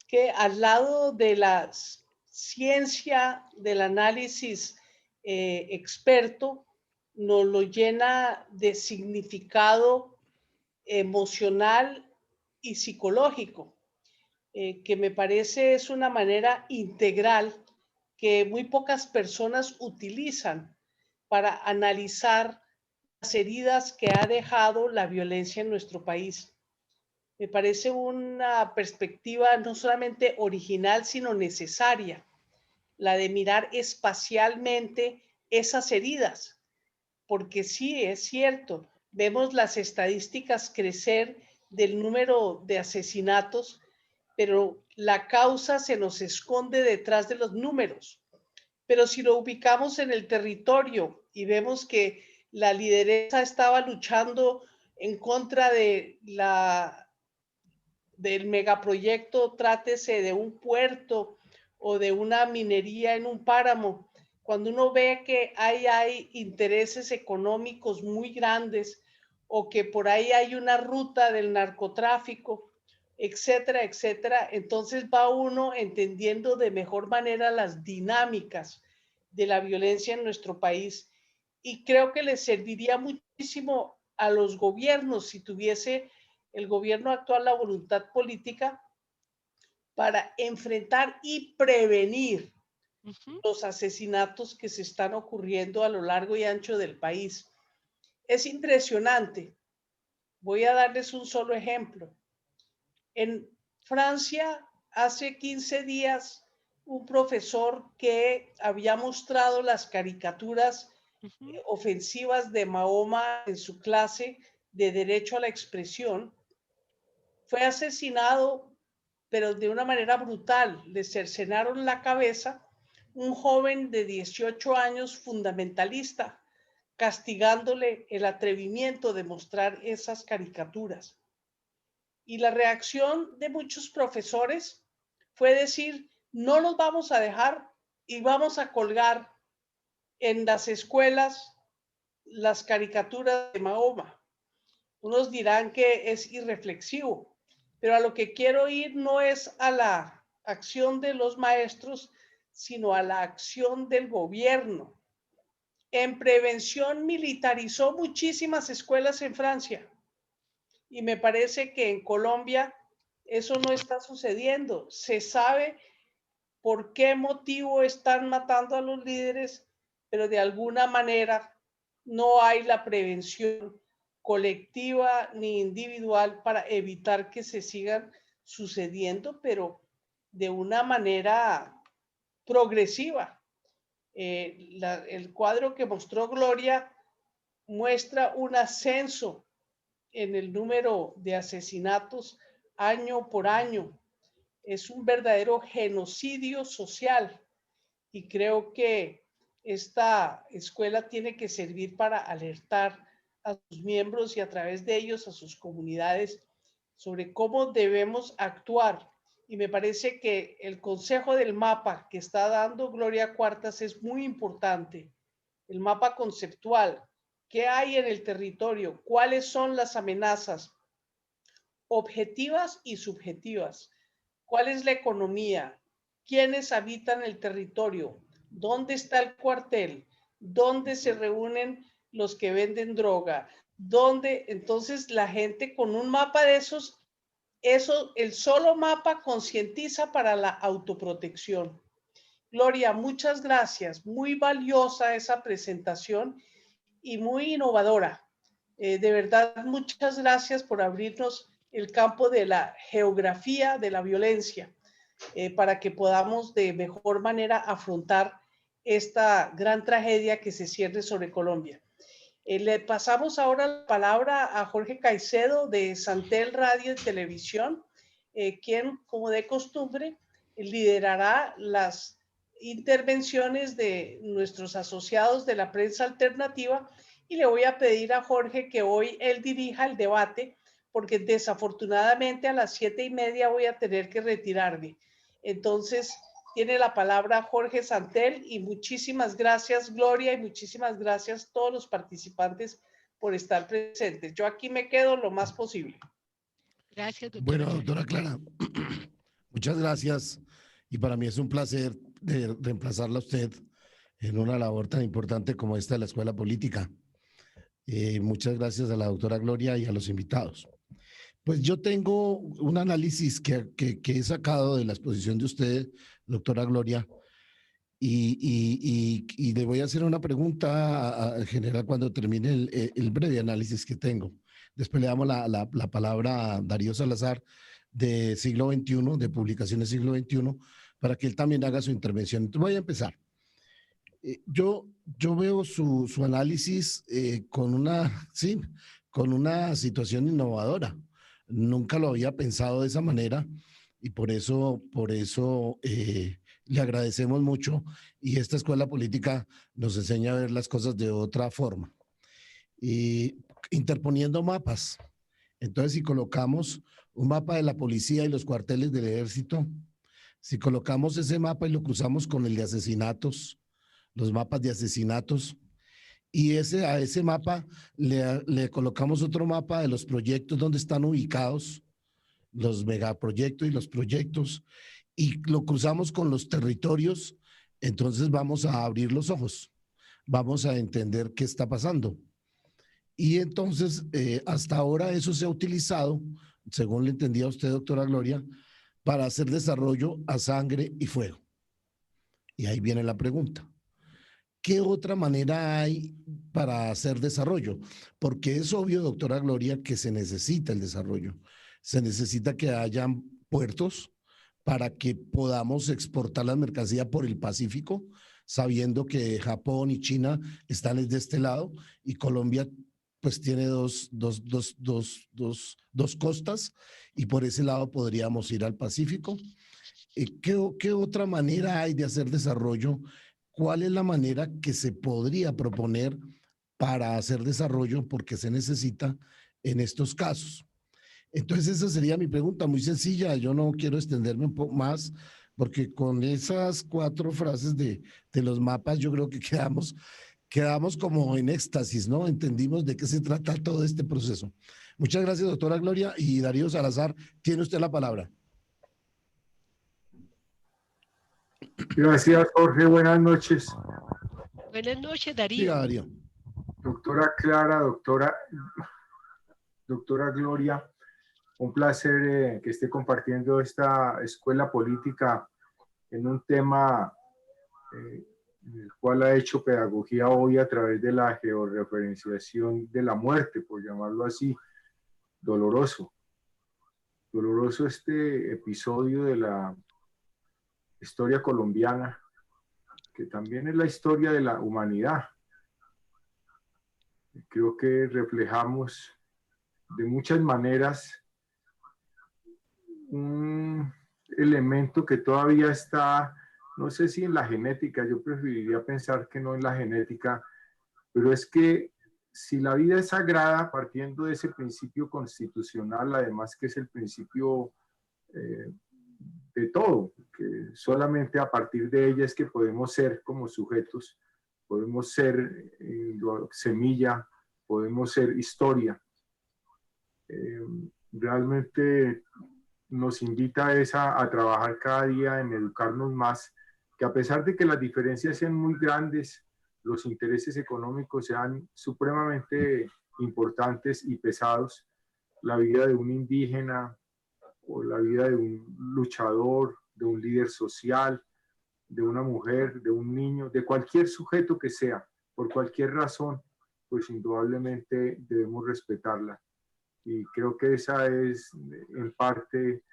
Speaker 7: que al lado de la ciencia del análisis experto nos lo llena de significado emocional y psicológico, que me parece es una manera integral que muy pocas personas utilizan para analizar las heridas que ha dejado la violencia en nuestro país. Me parece una perspectiva no solamente original, sino necesaria, la de mirar espacialmente esas heridas, porque sí, es cierto, vemos las estadísticas crecer del número de asesinatos, pero la causa se nos esconde detrás de los números. Pero si lo ubicamos en el territorio y vemos que la lideresa estaba luchando en contra del megaproyecto, trátese de un puerto o de una minería en un páramo, cuando uno ve que hay intereses económicos muy grandes o que por ahí hay una ruta del narcotráfico, etcétera, etcétera, entonces va uno entendiendo de mejor manera las dinámicas de la violencia en nuestro país. Y creo que le serviría muchísimo a los gobiernos si tuviese el gobierno actual la voluntad política para enfrentar y prevenir los asesinatos que se están ocurriendo a lo largo y ancho del país. Es impresionante. Voy a darles un solo ejemplo. En Francia, hace 15 días, un profesor que había mostrado las caricaturas ofensivas de Mahoma en su clase de derecho a la expresión, fue asesinado, pero de una manera brutal. Le cercenaron la cabeza un joven de 18 años fundamentalista, castigándole el atrevimiento de mostrar esas caricaturas. Y la reacción de muchos profesores fue decir, no los vamos a dejar y vamos a colgar en las escuelas las caricaturas de Mahoma. Unos dirán que es irreflexivo, pero a lo que quiero ir no es a la acción de los maestros, sino a la acción del gobierno. En prevención militarizó muchísimas escuelas en Francia y me parece que en Colombia eso no está sucediendo. Se sabe por qué motivo están matando a los líderes, pero de alguna manera no hay la prevención colectiva ni individual para evitar que se sigan sucediendo, pero de una manera progresiva. El cuadro que mostró Gloria muestra un ascenso en el número de asesinatos año por año. Es un verdadero genocidio social y creo que esta escuela tiene que servir para alertar a sus miembros y a través de ellos a sus comunidades sobre cómo debemos actuar. Y me parece que el consejo del mapa que está dando Gloria Cuartas es muy importante. El mapa conceptual. ¿Qué hay en el territorio? ¿Cuáles son las amenazas objetivas y subjetivas? ¿Cuál es la economía? ¿Quiénes habitan el territorio? ¿Dónde está el cuartel? ¿Dónde se reúnen los que venden droga? ¿Dónde? Entonces la gente con un mapa de esos, el solo mapa concientiza para la autoprotección. Gloria, muchas gracias. Muy valiosa esa presentación y muy innovadora. De verdad, muchas gracias por abrirnos el campo de la geografía de la violencia para que podamos de mejor manera afrontar esta gran tragedia que se cierne sobre Colombia. Le pasamos ahora la palabra a Jorge Caicedo de Santel Radio y Televisión, quien, como de costumbre, liderará las intervenciones de nuestros asociados de la prensa alternativa, y le voy a pedir a Jorge que hoy él dirija el debate, porque desafortunadamente a las 7:30 voy a tener que retirarme. Entonces, tiene la palabra Jorge Santel, y muchísimas gracias, Gloria, y muchísimas gracias a todos los participantes por estar presentes. Yo aquí me quedo lo más posible.
Speaker 8: Gracias, doctora.
Speaker 6: Bueno, doctora Clara, muchas gracias. Y para mí es un placer de reemplazarla a usted en una labor tan importante como esta de la Escuela Política. Muchas gracias a la doctora Gloria y a los invitados. Pues yo tengo un análisis que he sacado de la exposición de usted, doctora Gloria, y le voy a hacer una pregunta en general cuando termine el breve análisis que tengo. Después le damos la palabra a Darío Salazar de Siglo XXI, de Publicaciones Siglo XXI, para que él también haga su intervención. Entonces voy a empezar. Yo veo su análisis con una situación innovadora. Nunca lo había pensado de esa manera, y por eso le agradecemos mucho, y esta escuela política nos enseña a ver las cosas de otra forma. Interponiendo mapas. Entonces, si colocamos un mapa de la policía y los cuarteles del ejército, si colocamos ese mapa y lo cruzamos con el de asesinatos, los mapas de asesinatos, y a ese mapa le colocamos otro mapa de los proyectos donde están ubicados, los megaproyectos y los proyectos, y lo cruzamos con los territorios, entonces vamos a abrir los ojos, vamos a entender qué está pasando. Y entonces, hasta ahora eso se ha utilizado, según le entendía a usted, doctora Gloria, para hacer desarrollo a sangre y fuego. Y ahí viene la pregunta. ¿Qué otra manera hay para hacer desarrollo? Porque es obvio, doctora Gloria, que se necesita el desarrollo. Se necesita que hayan puertos para que podamos exportar la mercancía por el Pacífico, sabiendo que Japón y China están de este lado, y Colombia pues tiene dos costas, y por ese lado podríamos ir al Pacífico. ¿Qué otra manera hay de hacer desarrollo? ¿Cuál es la manera que se podría proponer para hacer desarrollo? Porque se necesita en estos casos. Entonces esa sería mi pregunta, muy sencilla. Yo no quiero extenderme un poco más, porque con esas 4 frases de los mapas yo creo que quedamos como en éxtasis, ¿no? Entendimos de qué se trata todo este proceso. Muchas gracias, doctora Gloria. Y Darío Salazar, tiene usted la palabra.
Speaker 9: Gracias, Jorge. Buenas noches.
Speaker 8: Buenas noches, Darío.
Speaker 6: Diga, Darío.
Speaker 9: Doctora Clara, doctora Gloria, un placer que esté compartiendo esta escuela política en un tema en el cual ha hecho pedagogía hoy a través de la georreferenciación de la muerte, por llamarlo así. Doloroso este episodio de la historia colombiana, que también es la historia de la humanidad. Creo que reflejamos de muchas maneras un elemento que todavía está, no sé si en la genética, yo preferiría pensar que no en la genética, pero es que si la vida es sagrada, partiendo de ese principio constitucional, además que es el principio de todo, que solamente a partir de ella es que podemos ser como sujetos, podemos ser semilla, podemos ser historia. Realmente nos invita a trabajar cada día en educarnos más, que a pesar de que las diferencias sean muy grandes, los intereses económicos sean supremamente importantes y pesados, la vida de un indígena o la vida de un luchador, de un líder social, de una mujer, de un niño, de cualquier sujeto que sea, por cualquier razón, pues indudablemente debemos respetarla. Y creo que esa es en parte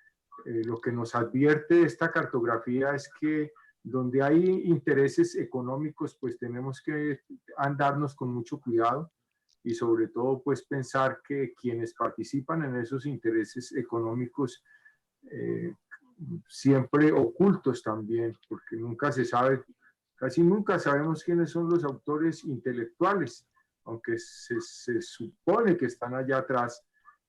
Speaker 9: lo que nos advierte esta cartografía, es que donde hay intereses económicos, pues tenemos que andarnos con mucho cuidado. y sobre todo pues pensar que quienes participan en esos intereses económicos siempre ocultos también, porque nunca se sabe, casi nunca sabemos quiénes son los autores intelectuales, aunque se supone que están allá atrás,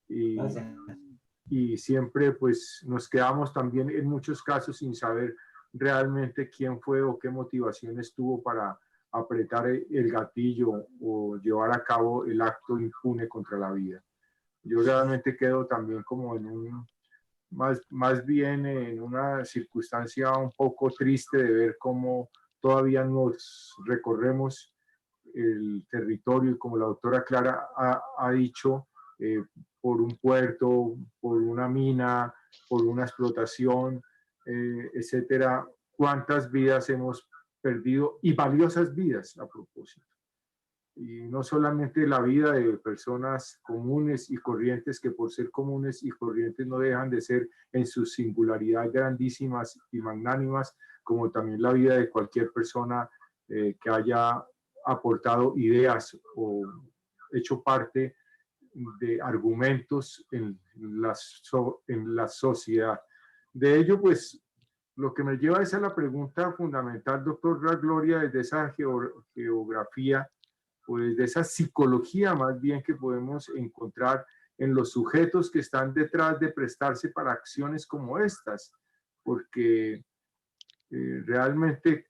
Speaker 9: y siempre pues nos quedamos también en muchos casos sin saber realmente quién fue o qué motivaciones tuvo para apretar el gatillo o llevar a cabo el acto impune contra la vida. Yo realmente quedo también como en un, más bien en una circunstancia un poco triste de ver cómo todavía nos recorremos el territorio y como la doctora Clara ha dicho, por un puerto, por una mina, por una explotación, etcétera. ¿Cuántas vidas hemos perdido? Y valiosas vidas a propósito. Y no solamente la vida de personas comunes y corrientes, que por ser comunes y corrientes no dejan de ser en su singularidad grandísimas y magnánimas, como también la vida de cualquier persona que haya aportado ideas o hecho parte de argumentos en la sociedad. De ello, pues, lo que me lleva es a la pregunta fundamental, doctora Gloria, desde esa geografía, pues de esa psicología más bien que podemos encontrar en los sujetos que están detrás de prestarse para acciones como estas, porque realmente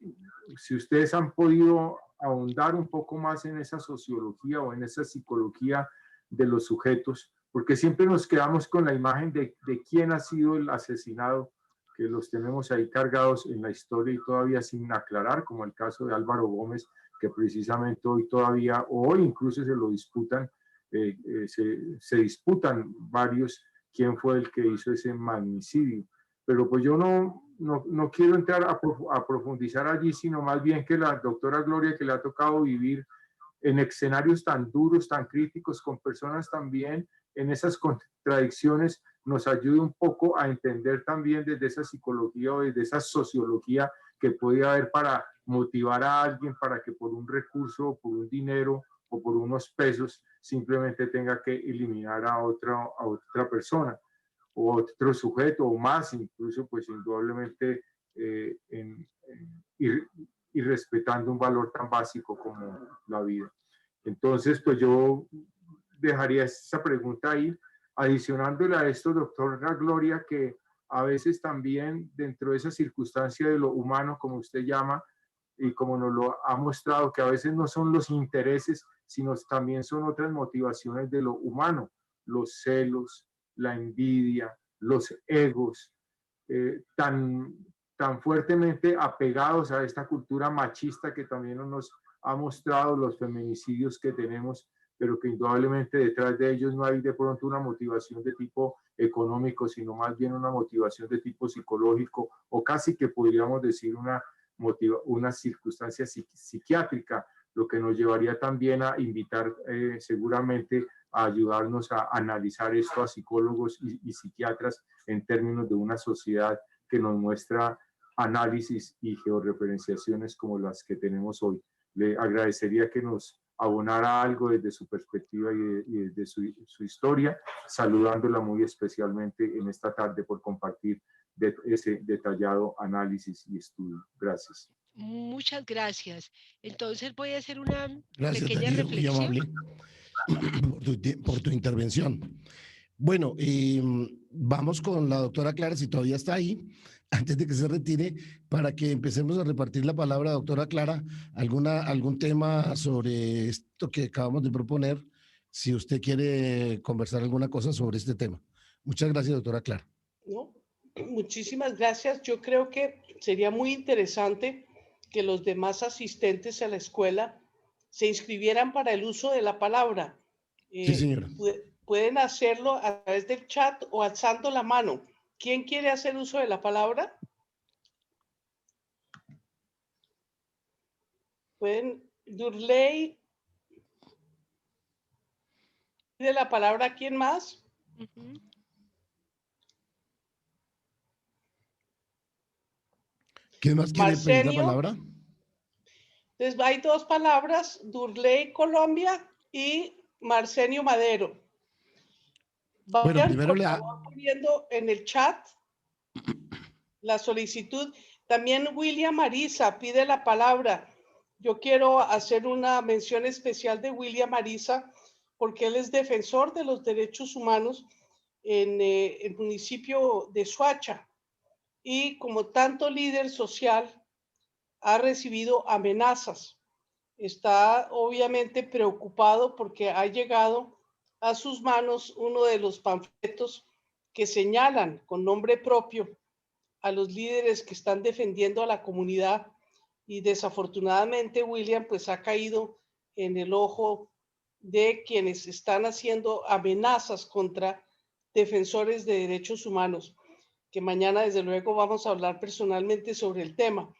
Speaker 9: si ustedes han podido ahondar un poco más en esa sociología o en esa psicología de los sujetos, porque siempre nos quedamos con la imagen de quién ha sido el asesinado, que los tenemos ahí cargados en la historia y todavía sin aclarar, como el caso de Álvaro Gómez, que precisamente hoy todavía, o hoy incluso se lo disputan, se disputan varios quién fue el que hizo ese magnicidio. Pero pues yo no quiero entrar a profundizar allí, sino más bien que la doctora Gloria, que le ha tocado vivir en escenarios tan duros, tan críticos, con personas también en esas contradicciones, nos ayude un poco a entender también desde esa psicología o desde esa sociología que puede haber para motivar a alguien para que por un recurso, o por un dinero o por unos pesos simplemente tenga que eliminar a otra persona o otro sujeto o más, incluso pues indudablemente y respetando un valor tan básico como la vida. Entonces, pues yo dejaría esa pregunta ahí, adicionándole a esto, doctora Gloria, que a veces también dentro de esa circunstancia de lo humano, como usted llama, y como nos lo ha mostrado, que a veces no son los intereses, sino también son otras motivaciones de lo humano, los celos, la envidia, los egos, tan fuertemente apegados a esta cultura machista que también nos ha mostrado los feminicidios que tenemos, pero que indudablemente detrás de ellos no hay de pronto una motivación de tipo económico, sino más bien una motivación de tipo psicológico, o casi que podríamos decir una circunstancia psiquiátrica, lo que nos llevaría también a invitar seguramente a ayudarnos a analizar esto a psicólogos y psiquiatras en términos de una sociedad que nos muestra análisis y georreferenciaciones como las que tenemos hoy. Le agradecería que nos abonara algo desde su perspectiva y desde su historia, saludándola muy especialmente en esta tarde por compartir ese detallado análisis y estudio. Gracias.
Speaker 8: Muchas gracias. Entonces voy a hacer una
Speaker 6: Darío,
Speaker 8: pequeña reflexión.
Speaker 6: muy amable por tu intervención. Bueno, vamos con la doctora Clara, si todavía está ahí, antes de que se retire, para que empecemos a repartir la palabra. Doctora Clara, algún tema sobre esto que acabamos de proponer, si usted quiere conversar alguna cosa sobre este tema. Muchas gracias, doctora Clara.
Speaker 10: No, muchísimas gracias. Yo creo que sería muy interesante que los demás asistentes a la escuela se inscribieran para el uso de la palabra.
Speaker 6: Sí, señora.
Speaker 10: Pueden hacerlo a través del chat o alzando la mano. ¿Quién quiere hacer uso de la palabra? Pueden, Durley. ¿Pide la palabra quién más?
Speaker 6: ¿Quién más quiere pedir la palabra?
Speaker 10: Entonces hay dos palabras, Durley Colombia y Marcenio Madero.
Speaker 6: Bueno,
Speaker 10: Vayan,
Speaker 6: primero
Speaker 10: por favor, poniendo en el chat la solicitud. También William Ariza pide la palabra. Yo quiero hacer una mención especial de William Ariza porque él es defensor de los derechos humanos en el municipio de Soacha y como tanto líder social ha recibido amenazas. Está obviamente preocupado porque ha llegado a sus manos uno de los panfletos que señalan con nombre propio a los líderes que están defendiendo a la comunidad y desafortunadamente William pues ha caído en el ojo de quienes están haciendo amenazas contra defensores de derechos humanos, que mañana desde luego vamos a hablar personalmente sobre el tema,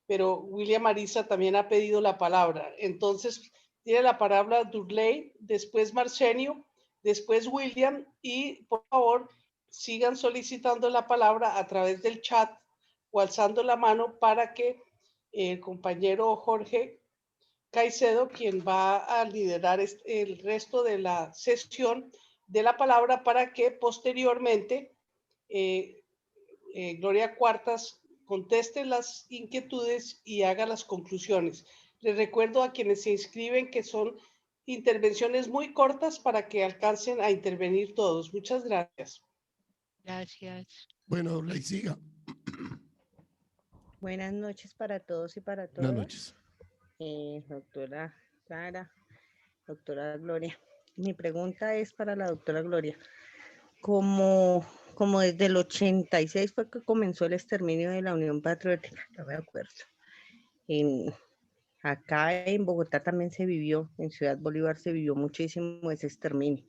Speaker 10: pero William Ariza también ha pedido la palabra. Entonces tiene la palabra Durley, después Marcenio, después William y por favor sigan solicitando la palabra a través del chat o alzando la mano para que el compañero Jorge Caicedo, quien va a liderar el resto de la sesión, de la palabra para que posteriormente Gloria Cuartas conteste las inquietudes y haga las conclusiones. Les recuerdo a quienes se inscriben que son intervenciones muy cortas para que alcancen a intervenir todos. Muchas gracias.
Speaker 8: Gracias.
Speaker 6: Bueno, Ley, siga.
Speaker 11: Buenas noches para todos y para todas.
Speaker 6: Buenas noches.
Speaker 11: Doctora Clara, doctora Gloria. Mi pregunta es para la doctora Gloria. Como desde el 86 fue que comenzó el exterminio de la Unión Patriótica, no me acuerdo. Acá en Bogotá también se vivió, en Ciudad Bolívar se vivió muchísimo ese exterminio.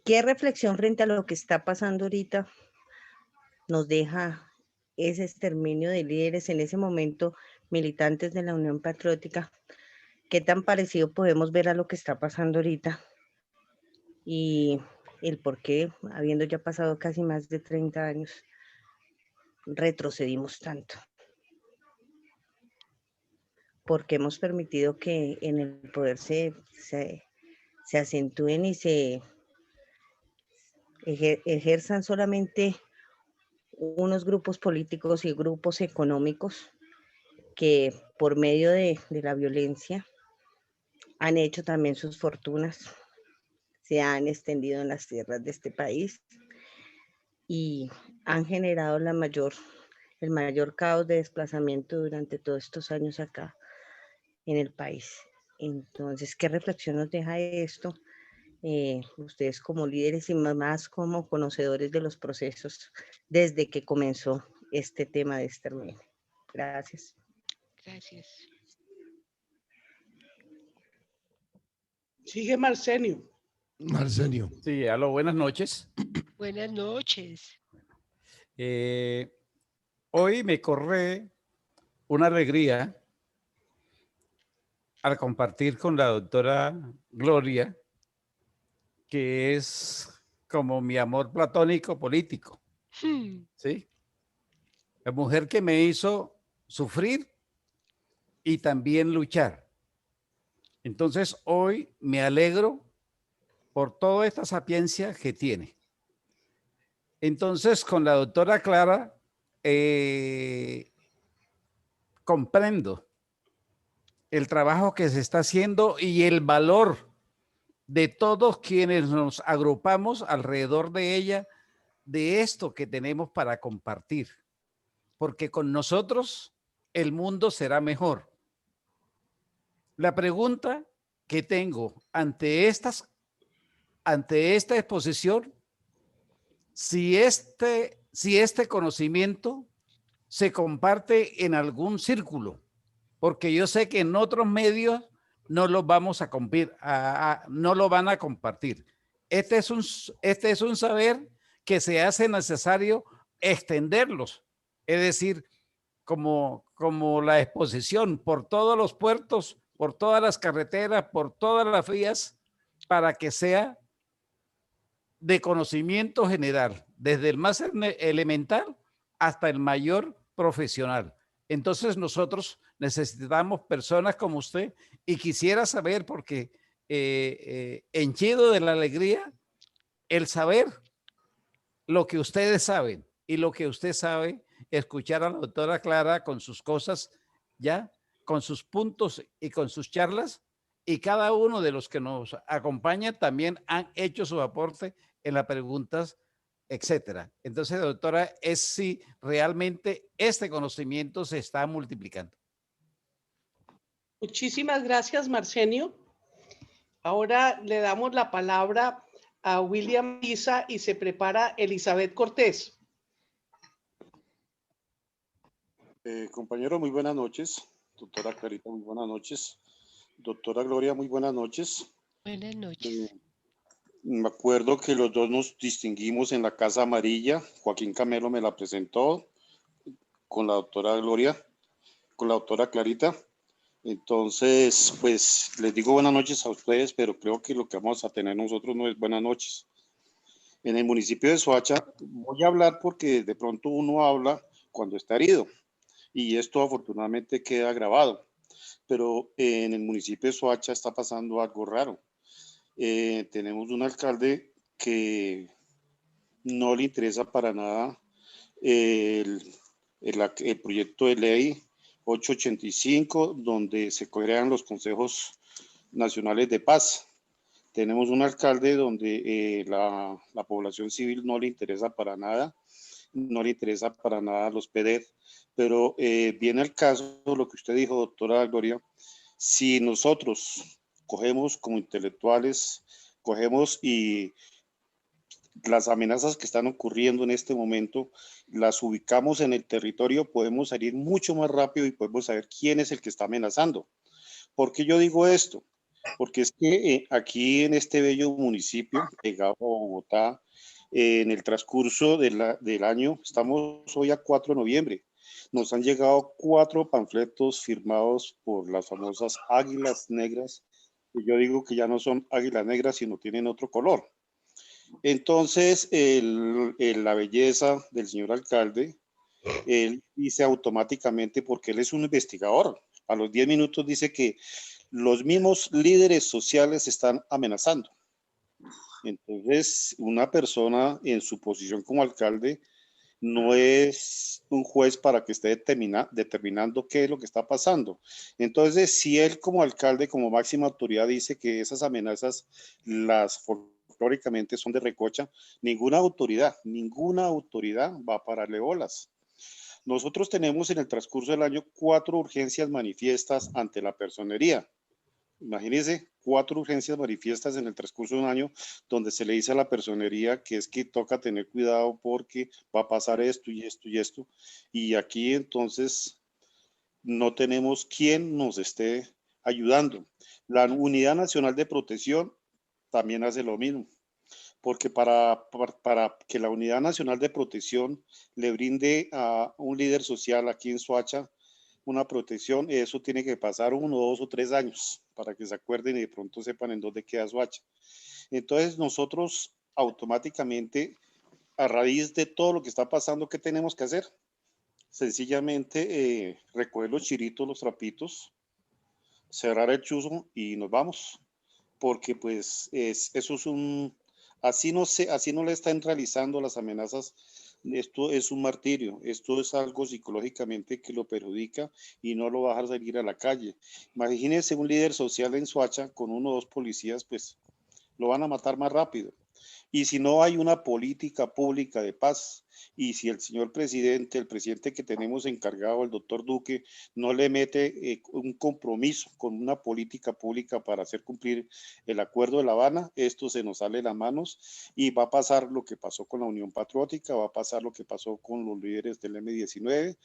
Speaker 11: ¿Qué reflexión frente a lo que está pasando ahorita nos deja ese exterminio de líderes en ese momento, militantes de la Unión Patriótica? ¿Qué tan parecido podemos ver a lo que está pasando ahorita? Y el por qué, habiendo ya pasado casi más de 30 años, retrocedimos tanto. Porque hemos permitido que en el poder se acentúen y se ejerzan solamente unos grupos políticos y grupos económicos que por medio de la violencia han hecho también sus fortunas, se han extendido en las tierras de este país y han generado el mayor caos de desplazamiento durante todos estos años acá en el país. Entonces, ¿qué reflexión nos deja esto? Ustedes como líderes y más como conocedores de los procesos desde que comenzó este tema de exterminio. Gracias.
Speaker 8: Gracias.
Speaker 10: Sigue Marcenio.
Speaker 6: Marcenio.
Speaker 12: Sí, aló, buenas noches.
Speaker 8: Buenas noches.
Speaker 12: Hoy me corre una alegría al compartir con la doctora Gloria, que es como mi amor platónico político, ¿sí? La mujer que me hizo sufrir y también luchar. Entonces hoy me alegro por toda esta sapiencia que tiene. Entonces con la doctora Clara comprendo el trabajo que se está haciendo y el valor de todos quienes nos agrupamos alrededor de ella, de esto que tenemos para compartir, porque con nosotros el mundo será mejor. La pregunta que tengo ante esta exposición, si este conocimiento se comparte en algún círculo, porque yo sé que en otros medios no lo vamos a no lo van a compartir. Este es un saber que se hace necesario extenderlos, es decir, como la exposición por todos los puertos, por todas las carreteras, por todas las vías, para que sea de conocimiento general, desde el más elemental hasta el mayor profesional. Entonces nosotros necesitamos personas como usted y quisiera saber, porque henchido de la alegría, el saber lo que ustedes saben y lo que usted sabe, escuchar a la doctora Clara con sus cosas, ya, con sus puntos y con sus charlas, y cada uno de los que nos acompaña también han hecho su aporte en las preguntas, etcétera. Entonces, doctora, es si realmente este conocimiento se está multiplicando.
Speaker 10: Muchísimas gracias, Marcenio. Ahora le damos la palabra a William Isa y se prepara Elizabeth Cortés.
Speaker 13: Compañero, muy buenas noches. Doctora Clarita, muy buenas noches. Doctora Gloria, muy buenas noches.
Speaker 8: Buenas noches.
Speaker 13: Me acuerdo que los dos nos distinguimos en la Casa Amarilla. Joaquín Camelo me la presentó con la doctora Gloria, con la doctora Clarita. Entonces, pues les digo buenas noches a ustedes, pero creo que lo que vamos a tener nosotros no es buenas noches. En el municipio de Soacha, voy a hablar porque de pronto uno habla cuando está herido y esto afortunadamente queda grabado, pero en el municipio de Soacha está pasando algo raro. Tenemos un alcalde que no le interesa para nada el proyecto de ley 885, donde se crean los consejos nacionales de paz. Tenemos un alcalde donde la población civil no le interesa para nada, no le interesa para nada los PEDET, pero viene el caso, lo que usted dijo, doctora Gloria, si nosotros cogemos como intelectuales, cogemos y las amenazas que están ocurriendo en este momento, las ubicamos en el territorio, podemos salir mucho más rápido y podemos saber quién es el que está amenazando. ¿Por qué yo digo esto? Porque es que aquí en este bello municipio, pegado a Bogotá, en el transcurso del año, estamos hoy a 4 de noviembre, nos han llegado 4 panfletos firmados por las famosas águilas negras, que yo digo que ya no son águilas negras, sino tienen otro color. Entonces, la belleza del señor alcalde, él dice automáticamente, porque él es un investigador, a los 10 minutos dice que los mismos líderes sociales están amenazando. Entonces, una persona en su posición como alcalde no es un juez para que esté determinando qué es lo que está pasando. Entonces, si él como alcalde, como máxima autoridad, dice que esas amenazas las folclóricamente son de recocha, ninguna autoridad va a pararle bolas. Nosotros tenemos en el transcurso del año 4 urgencias manifiestas ante la personería. Imagínense, 4 urgencias manifiestas en el transcurso de un año donde se le dice a la personería que es que toca tener cuidado porque va a pasar esto y esto y esto. Y aquí entonces no tenemos quien nos esté ayudando. La Unidad Nacional de Protección también hace lo mismo. Porque para que la Unidad Nacional de Protección le brinde a un líder social aquí en Soacha una protección, eso tiene que pasar 1, 2 o 3 años para que se acuerden y de pronto sepan en dónde queda Soacha. Entonces nosotros automáticamente, a raíz de todo lo que está pasando, ¿qué tenemos que hacer? Sencillamente recoger los chiritos, los trapitos, cerrar el chuzo y nos vamos. Porque pues eso es un... así no le están realizando las amenazas. Esto es un martirio, esto es algo psicológicamente que lo perjudica y no lo va a dejar salir a la calle. Imagínense un líder social en Soacha con 1 o 2 policías, pues lo van a matar más rápido. Y si no hay una política pública de paz, y si el señor presidente, el presidente que tenemos encargado, el doctor Duque, no le mete un compromiso con una política pública para hacer cumplir el acuerdo de La Habana, esto se nos sale de las manos y va a pasar lo que pasó con la Unión Patriótica, va a pasar lo que pasó con los líderes del M-19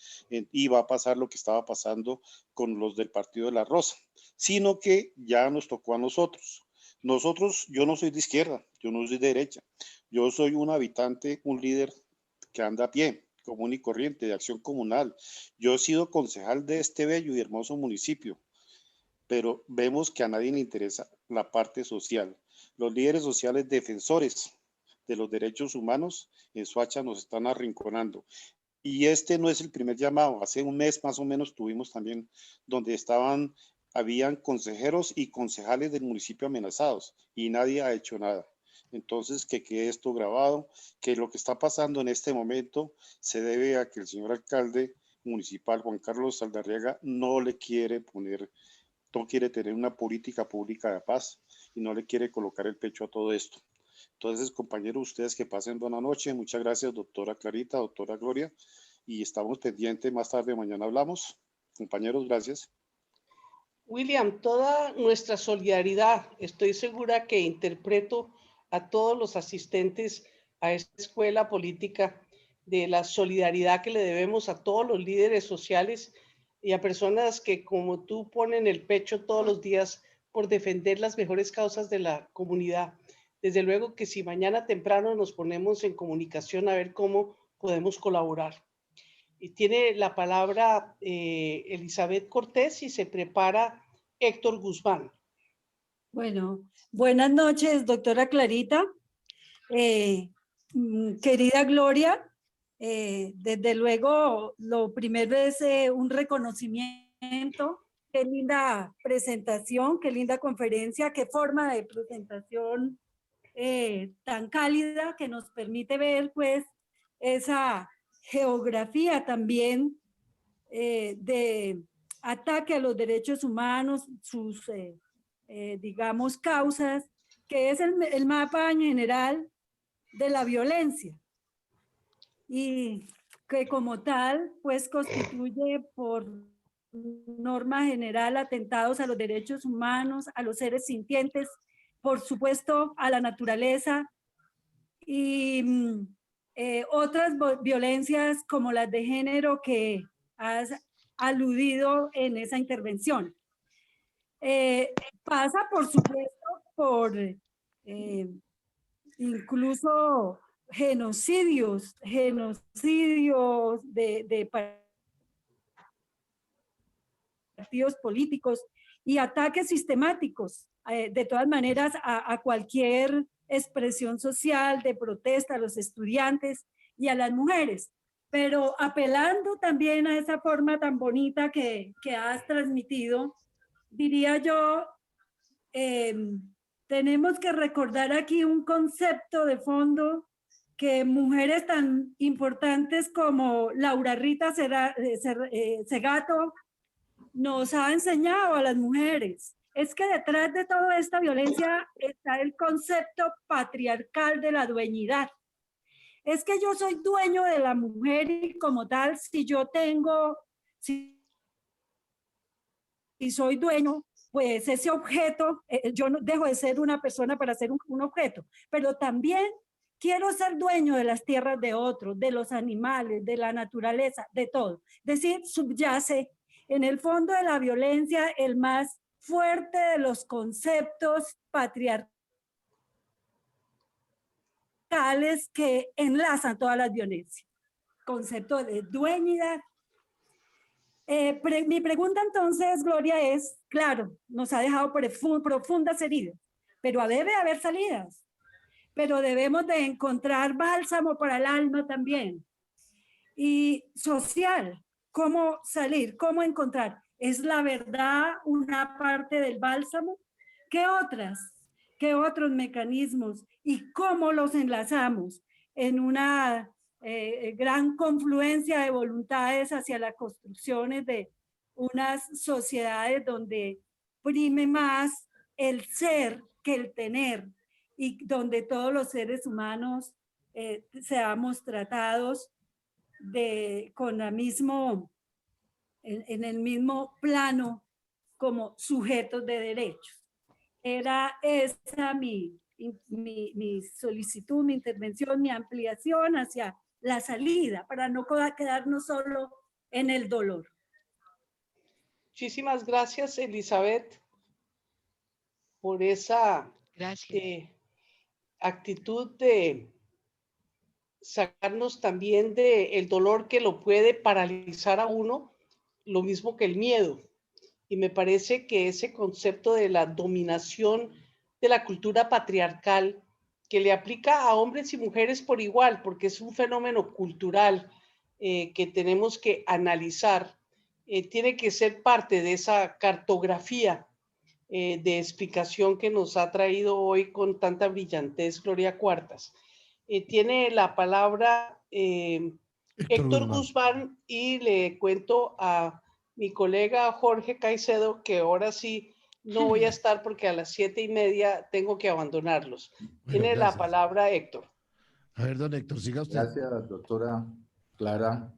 Speaker 13: y va a pasar lo que estaba pasando con los del Partido de la Rosa, sino que ya nos tocó a nosotros. Nosotros, yo no soy de izquierda, yo no soy de derecha, yo soy un habitante, un líder que anda a pie, común y corriente, de acción comunal. Yo he sido concejal de este bello y hermoso municipio, pero vemos que a nadie le interesa la parte social. Los líderes sociales defensores de los derechos humanos en Soacha nos están arrinconando. Y este no es el primer llamado. Hace un mes más o menos tuvimos también donde habían consejeros y concejales del municipio amenazados y nadie ha hecho nada. Entonces, que quede esto grabado, que lo que está pasando en este momento se debe a que el señor alcalde municipal, Juan Carlos Saldarriaga, no quiere tener una política pública de paz y no le quiere colocar el pecho a todo esto. Entonces, compañeros, ustedes que pasen buena noche. Muchas gracias, doctora Clarita, doctora Gloria, y estamos pendientes. Más tarde, mañana hablamos. Compañeros, gracias.
Speaker 10: William, toda nuestra solidaridad, estoy segura que interpreto a todos los asistentes a esta escuela política de la solidaridad que le debemos a todos los líderes sociales y a personas que como tú ponen el pecho todos los días por defender las mejores causas de la comunidad. Desde luego que si mañana temprano nos ponemos en comunicación a ver cómo podemos colaborar. Y tiene la palabra Elizabeth Cortés y se prepara Héctor Guzmán.
Speaker 14: Bueno, buenas noches, doctora Clarita. Querida Gloria, desde luego lo primero es un reconocimiento. Qué linda presentación, qué linda conferencia, qué forma de presentación tan cálida que nos permite ver pues esa geografía también de ataque a los derechos humanos, sus digamos causas, que es el mapa en general de la violencia y que como tal pues constituye por norma general atentados a los derechos humanos, a los seres sintientes, por supuesto a la naturaleza y otras violencias como las de género que has aludido en esa intervención. Pasa por supuesto por incluso genocidios de partidos políticos y ataques sistemáticos, de todas maneras, a cualquier expresión social de protesta, a los estudiantes y a las mujeres, pero apelando también a esa forma tan bonita que has transmitido, diría yo, tenemos que recordar aquí un concepto de fondo que mujeres tan importantes como Laura Rita Segato nos ha enseñado a las mujeres. Es que detrás de toda esta violencia está el concepto patriarcal de la dueñidad. Es que yo soy dueño de la mujer y como tal, si soy dueño, pues ese objeto, yo no dejo de ser una persona para ser un objeto, pero también quiero ser dueño de las tierras de otros, de los animales, de la naturaleza, de todo. Es decir, subyace en el fondo de la violencia el más fuerte de los conceptos patriarcales que enlazan todas las violencias. Concepto de dueñidad. Mi pregunta entonces, Gloria, es, claro, nos ha dejado profundas heridas, pero debe haber salidas, pero debemos de encontrar bálsamo para el alma también. Y social, ¿cómo salir? ¿Cómo encontrar? ¿Es la verdad una parte del bálsamo? ¿Qué otros mecanismos? ¿Y cómo los enlazamos en una gran confluencia de voluntades hacia las construcciones de unas sociedades donde prime más el ser que el tener y donde todos los seres humanos seamos tratados con el mismo, en el mismo plano como sujetos de derechos? Era esa mi solicitud, mi intervención, mi ampliación hacia la salida, para no quedarnos solo en el dolor.
Speaker 10: Muchísimas gracias, Elizabeth, por esa actitud de sacarnos también del dolor que lo puede paralizar a uno, lo mismo que el miedo. Y me parece que ese concepto de la dominación de la cultura patriarcal que le aplica a hombres y mujeres por igual, porque es un fenómeno cultural, que tenemos que analizar tiene que ser parte de esa cartografía de explicación que nos ha traído hoy con tanta brillantez Gloria Cuartas. Tiene la palabra Héctor Guzmán y le cuento a mi colega Jorge Caicedo que ahora sí no voy a estar porque a las 7:30 tengo que abandonarlos.
Speaker 6: Bueno,
Speaker 10: Tiene
Speaker 6: gracias.
Speaker 10: la palabra Héctor.
Speaker 6: A ver, don Héctor, siga usted.
Speaker 15: Gracias, doctora Clara.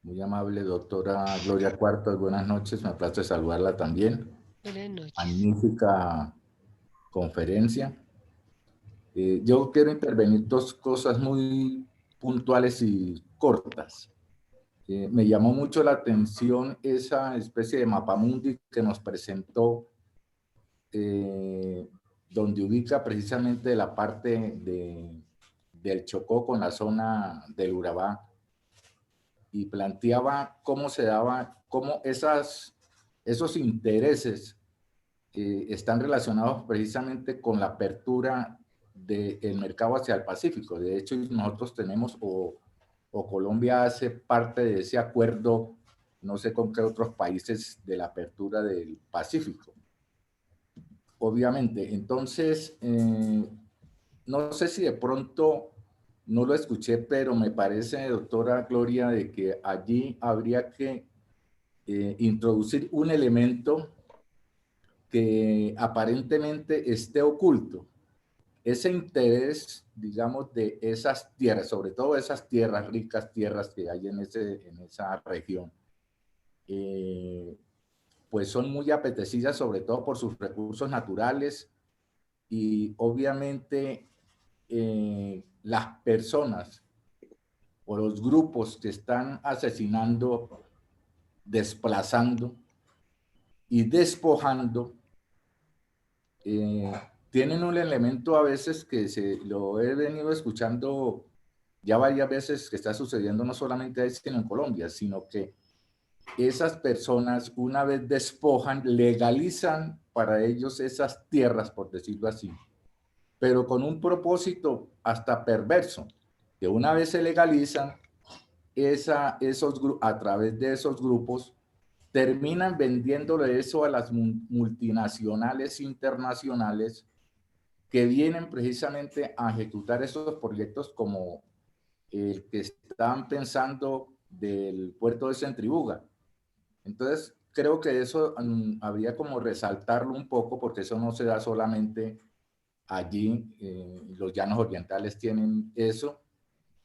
Speaker 15: Muy amable, doctora Gloria Cuartas. Buenas noches, me place saludarla también.
Speaker 8: Buenas noches.
Speaker 15: Magnífica conferencia. Yo quiero intervenir dos cosas muy puntuales y cortas. Me llamó mucho la atención esa especie de mapamundi que nos presentó, donde ubica precisamente la parte del Chocó con la zona del Urabá, y planteaba cómo se daba, cómo esos intereses están relacionados precisamente con la apertura del mercado hacia el Pacífico. De hecho, nosotros tenemos, o Colombia hace parte de ese acuerdo, no sé con qué otros países, de la apertura del Pacífico. Obviamente, entonces, no sé si de pronto no lo escuché, pero me parece, doctora Gloria, de que allí habría que introducir un elemento que aparentemente esté oculto. Ese interés, digamos, de esas tierras, sobre todo esas tierras, ricas tierras que hay en esa región, pues son muy apetecidas, sobre todo por sus recursos naturales, y obviamente las personas o los grupos que están asesinando, desplazando y despojando, tienen un elemento a veces que lo he venido escuchando ya varias veces, que está sucediendo no solamente ahí, sino en Colombia, sino que esas personas, una vez despojan, legalizan para ellos esas tierras, por decirlo así, pero con un propósito hasta perverso, que una vez se legalizan, a través de esos grupos, terminan vendiéndole eso a las multinacionales internacionales que vienen precisamente a ejecutar esos proyectos, como el que están pensando del puerto de Centrifuga. Entonces, creo que eso habría como resaltarlo un poco, porque eso no se da solamente allí. Los llanos orientales tienen eso.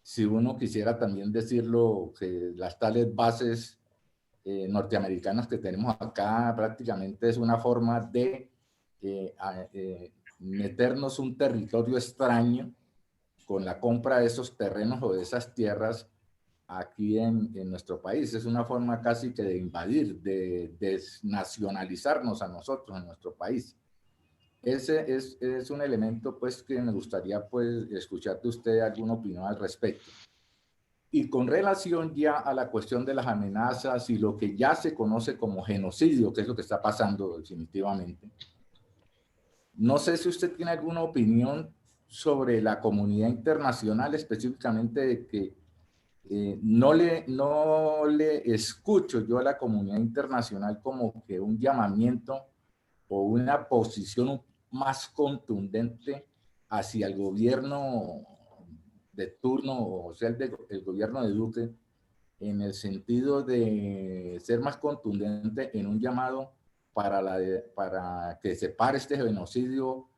Speaker 15: Si uno quisiera también decirlo, que las tales bases norteamericanas que tenemos acá prácticamente es una forma de meternos un territorio extraño con la compra de esos terrenos o de esas tierras aquí en nuestro país. Es una forma casi que de invadir, de desnacionalizarnos a nosotros en nuestro país. Ese es un elemento pues que me gustaría pues escuchar de usted alguna opinión al respecto. Y con relación ya a la cuestión de las amenazas y lo que ya se conoce como genocidio, que es lo que está pasando definitivamente, no sé si usted tiene alguna opinión sobre la comunidad internacional, específicamente de que no le escucho yo a la comunidad internacional como que un llamamiento o una posición más contundente hacia el gobierno de turno, o sea, el gobierno de Duque, en el sentido de ser más contundente en un llamado para que se pare este genocidio,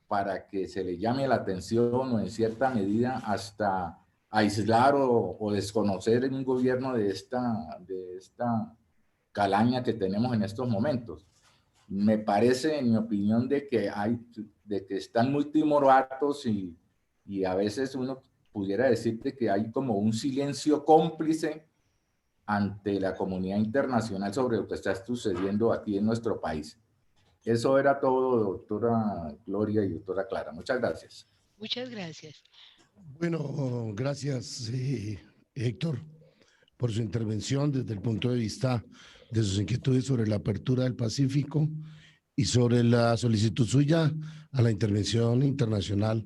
Speaker 15: para que se le llame la atención, o en cierta medida hasta aislar o desconocer un gobierno de esta calaña que tenemos en estos momentos. Me parece, en mi opinión, de que están muy timoratos y a veces uno pudiera decirte que hay como un silencio cómplice ante la comunidad internacional sobre lo que está sucediendo aquí en nuestro país. Eso era todo, doctora Gloria y doctora Clara. Muchas gracias.
Speaker 8: Muchas gracias.
Speaker 6: Bueno, gracias, Héctor, por su intervención desde el punto de vista de sus inquietudes sobre la apertura del Pacífico y sobre la solicitud suya a la intervención internacional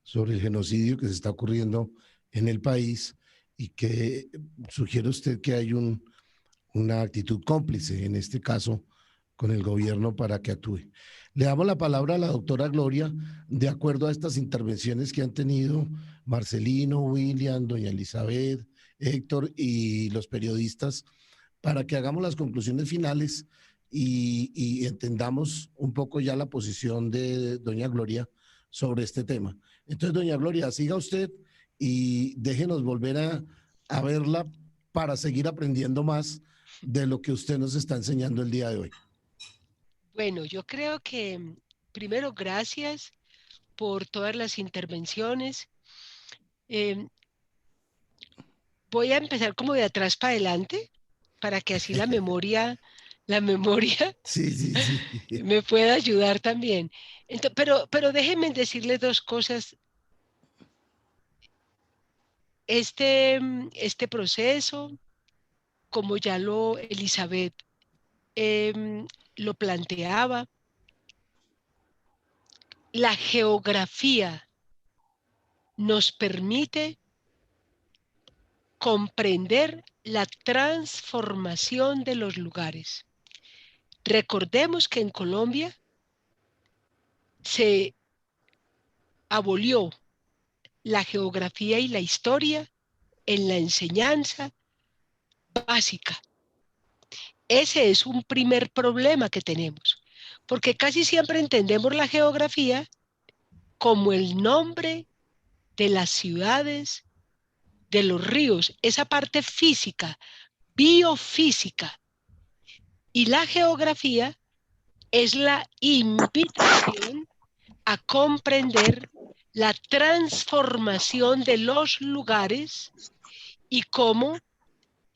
Speaker 6: sobre el genocidio que se está ocurriendo en el país y que sugiere usted que hay una actitud cómplice, en este caso, con el gobierno para que actúe. Le damos la palabra a la doctora Gloria, de acuerdo a estas intervenciones que han tenido Marcelino, William, doña Elizabeth, Héctor y los periodistas, para que hagamos las conclusiones finales y entendamos un poco ya la posición de doña Gloria sobre este tema. Entonces, doña Gloria, siga usted y déjenos volver a verla para seguir aprendiendo más de lo que usted nos está enseñando el día de hoy.
Speaker 8: Bueno, yo creo que primero gracias por todas las intervenciones. Voy a empezar como de atrás para adelante para que así la memoria
Speaker 6: sí.
Speaker 8: me pueda ayudar también. Entonces, pero déjenme decirles dos cosas. Este proceso, como ya Elizabeth lo planteaba, la geografía nos permite comprender la transformación de los lugares. Recordemos que en Colombia se abolió la geografía y la historia en la enseñanza básica. Ese es un primer problema que tenemos, porque casi siempre entendemos la geografía como el nombre de las ciudades, de los ríos, esa parte física, biofísica. Y la geografía es la invitación a comprender la transformación de los lugares y cómo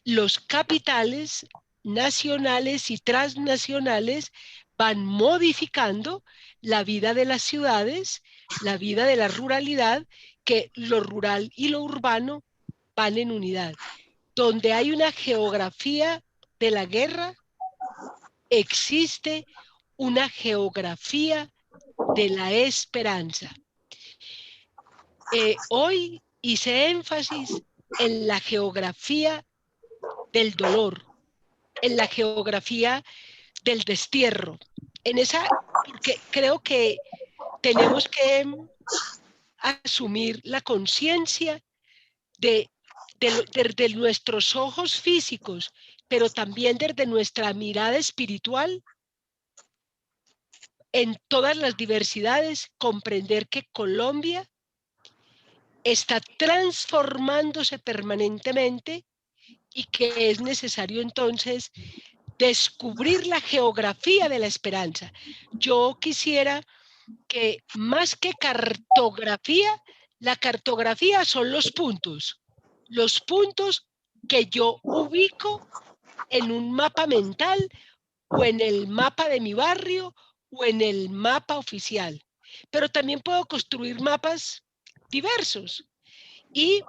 Speaker 8: los capitales nacionales y transnacionales van modificando la vida de las ciudades, la vida de la ruralidad, que lo rural y lo urbano van en unidad. Donde hay una geografía de la guerra, existe una geografía de la esperanza. Hoy hice énfasis en la geografía del dolor, en la geografía del destierro, porque creo que tenemos que asumir la conciencia de nuestros ojos físicos, pero también desde nuestra mirada espiritual, en todas las diversidades, comprender que Colombia está transformándose permanentemente y que es necesario entonces descubrir la geografía de la esperanza. Yo quisiera que más que cartografía, la cartografía son los puntos que yo ubico en un mapa mental o en el mapa de mi barrio o en el mapa oficial. Pero también puedo construir mapas diversos y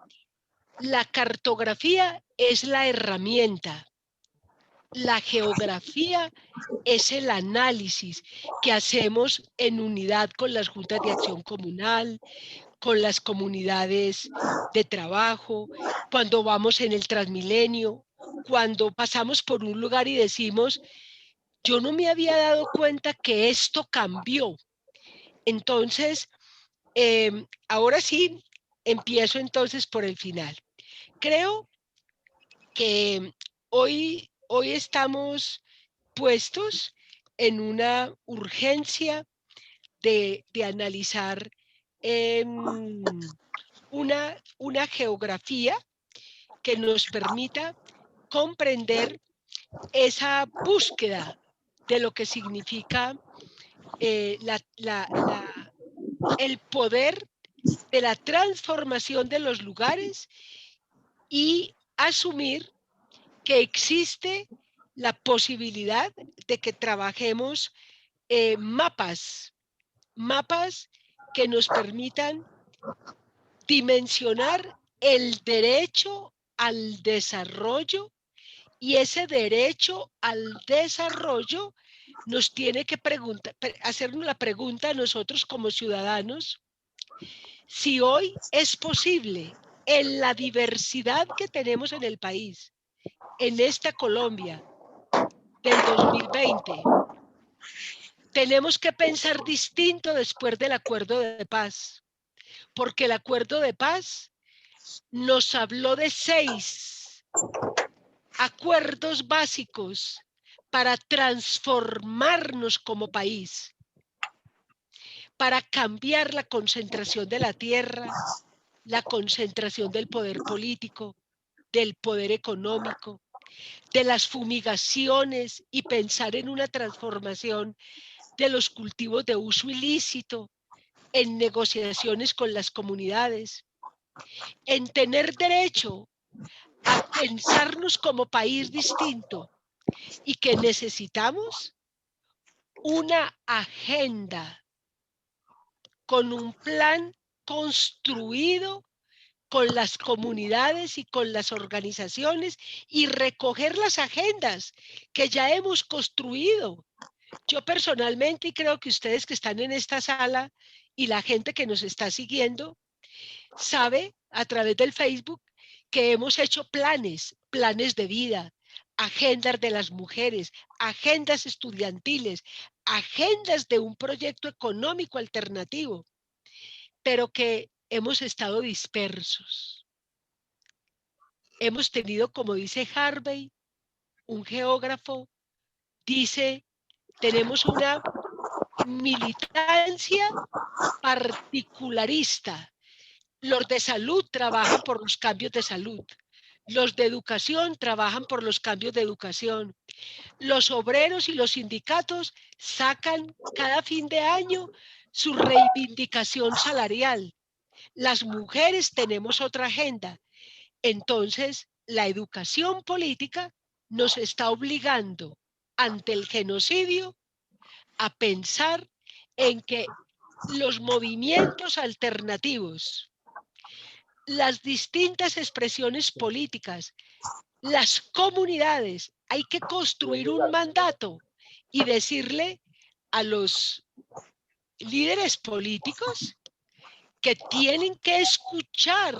Speaker 8: la cartografía es la herramienta. La geografía es el análisis que hacemos en unidad con las juntas de acción comunal, con las comunidades de trabajo, cuando vamos en el Transmilenio, cuando pasamos por un lugar y decimos, yo no me había dado cuenta que esto cambió. Entonces, ahora sí, empiezo entonces por el final. Creo que hoy estamos puestos en una urgencia de analizar una geografía que nos permita comprender esa búsqueda de lo que significa el poder de la transformación de los lugares y asumir que existe la posibilidad de que trabajemos mapas que nos permitan dimensionar el derecho al desarrollo, y ese derecho al desarrollo nos tiene que hacernos la pregunta a nosotros como ciudadanos, si hoy es posible en la diversidad que tenemos en el país, en esta Colombia del 2020, tenemos que pensar distinto después del acuerdo de paz, porque el acuerdo de paz nos habló de 6 acuerdos básicos para transformarnos como país, para cambiar la concentración de la tierra, la concentración del poder político, del poder económico, de las fumigaciones y pensar en una transformación de los cultivos de uso ilícito, en negociaciones con las comunidades, en tener derecho a pensarnos como país distinto y que necesitamos una agenda con un plan construido con las comunidades y con las organizaciones y recoger las agendas que ya hemos construido. Yo personalmente, y creo que ustedes que están en esta sala y la gente que nos está siguiendo, sabe a través del Facebook que hemos hecho planes de vida, agendas de las mujeres, agendas estudiantiles, agendas de un proyecto económico alternativo, pero que hemos estado dispersos. Hemos tenido, como dice Harvey, un geógrafo, dice, tenemos una militancia particularista. Los de salud trabajan por los cambios de salud. Los de educación trabajan por los cambios de educación. Los obreros y los sindicatos sacan cada fin de año su reivindicación salarial. Las mujeres tenemos otra agenda. Entonces, la educación política nos está obligando ante el genocidio a pensar en que los movimientos alternativos, las distintas expresiones políticas, las comunidades, hay que construir un mandato y decirle a los líderes políticos que tienen que escuchar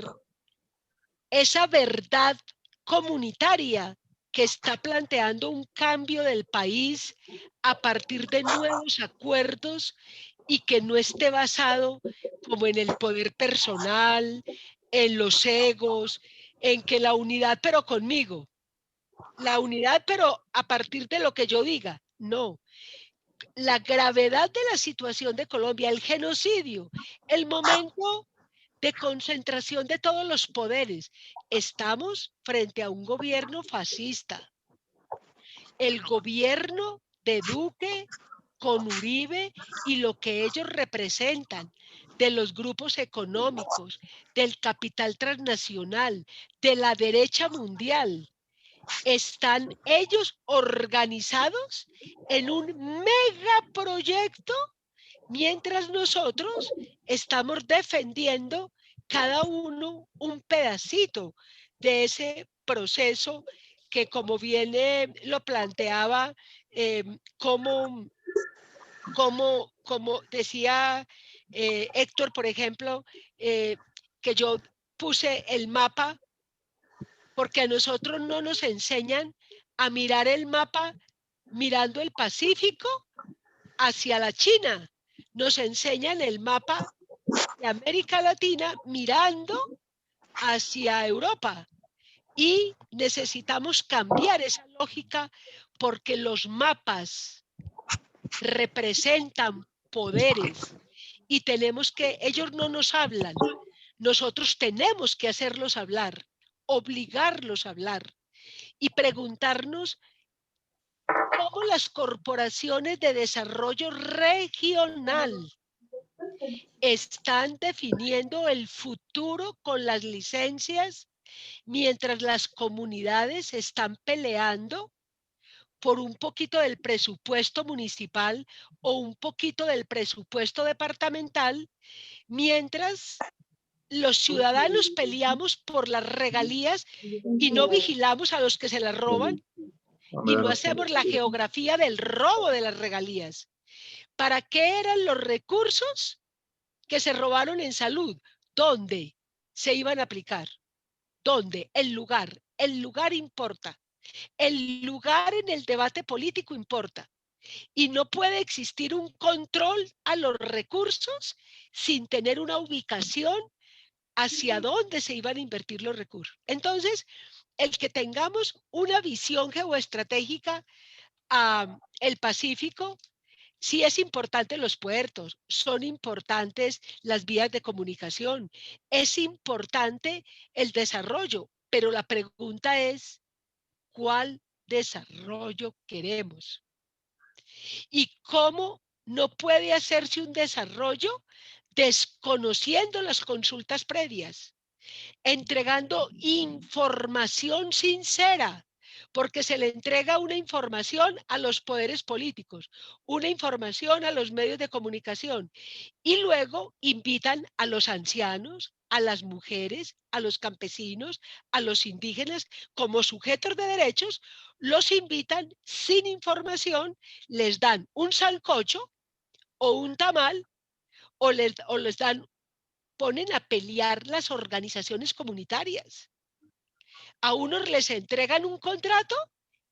Speaker 8: esa verdad comunitaria que está planteando un cambio del país a partir de nuevos acuerdos y que no esté basado como en el poder personal, en los egos, en que la unidad pero conmigo, la unidad pero a partir de lo que yo diga. No, la gravedad de la situación de Colombia, el genocidio, el momento de concentración de todos los poderes. Estamos frente a un gobierno fascista. El gobierno de Duque con Uribe y lo que ellos representan, de los grupos económicos, del capital transnacional, de la derecha mundial. Están ellos organizados en un megaproyecto, mientras nosotros estamos defendiendo cada uno un pedacito de ese proceso que, como bien lo planteaba, como decía Héctor, por ejemplo, que yo puse el mapa porque a nosotros no nos enseñan a mirar el mapa mirando el Pacífico hacia la China. Nos enseñan el mapa de América Latina mirando hacia Europa. Y necesitamos cambiar esa lógica porque los mapas representan poderes y tenemos que, ellos no nos hablan, nosotros tenemos que hacerlos hablar, obligarlos a hablar y preguntarnos cómo las corporaciones de desarrollo regional están definiendo el futuro con las licencias, mientras las comunidades están peleando por un poquito del presupuesto municipal o un poquito del presupuesto departamental, mientras los ciudadanos peleamos por las regalías y no vigilamos a los que se las roban y no hacemos la geografía del robo de las regalías. ¿Para qué eran los recursos que se robaron en salud? ¿Dónde se iban a aplicar? ¿Dónde? El lugar importa. El lugar en el debate político importa. Y no puede existir un control a los recursos sin tener una ubicación hacia dónde se iban a invertir los recursos. Entonces, el que tengamos una visión geoestratégica el Pacífico, sí es importante los puertos, son importantes las vías de comunicación, es importante el desarrollo, pero la pregunta es, ¿cuál desarrollo queremos? ¿Y cómo no puede hacerse un desarrollo desconociendo las consultas previas, entregando información sincera? Porque se le entrega una información a los poderes políticos, una información a los medios de comunicación y luego invitan a los ancianos, a las mujeres, a los campesinos, a los indígenas como sujetos de derechos, los invitan sin información, les dan un sancocho o un tamal o les ponen a pelear las organizaciones comunitarias. A unos les entregan un contrato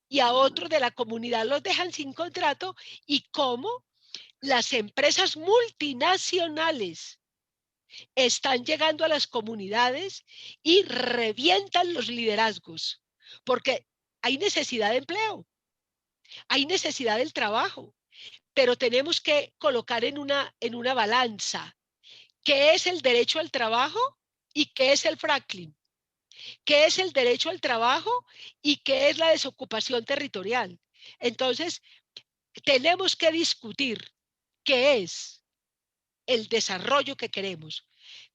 Speaker 8: y a otros de la comunidad los dejan sin contrato, y cómo las empresas multinacionales están llegando a las comunidades y revientan los liderazgos, porque hay necesidad de empleo, hay necesidad del trabajo, pero tenemos que colocar en una balanza qué es el derecho al trabajo y qué es el fracking. ¿Qué es el derecho al trabajo y qué es la desocupación territorial? Entonces, tenemos que discutir qué es el desarrollo que queremos,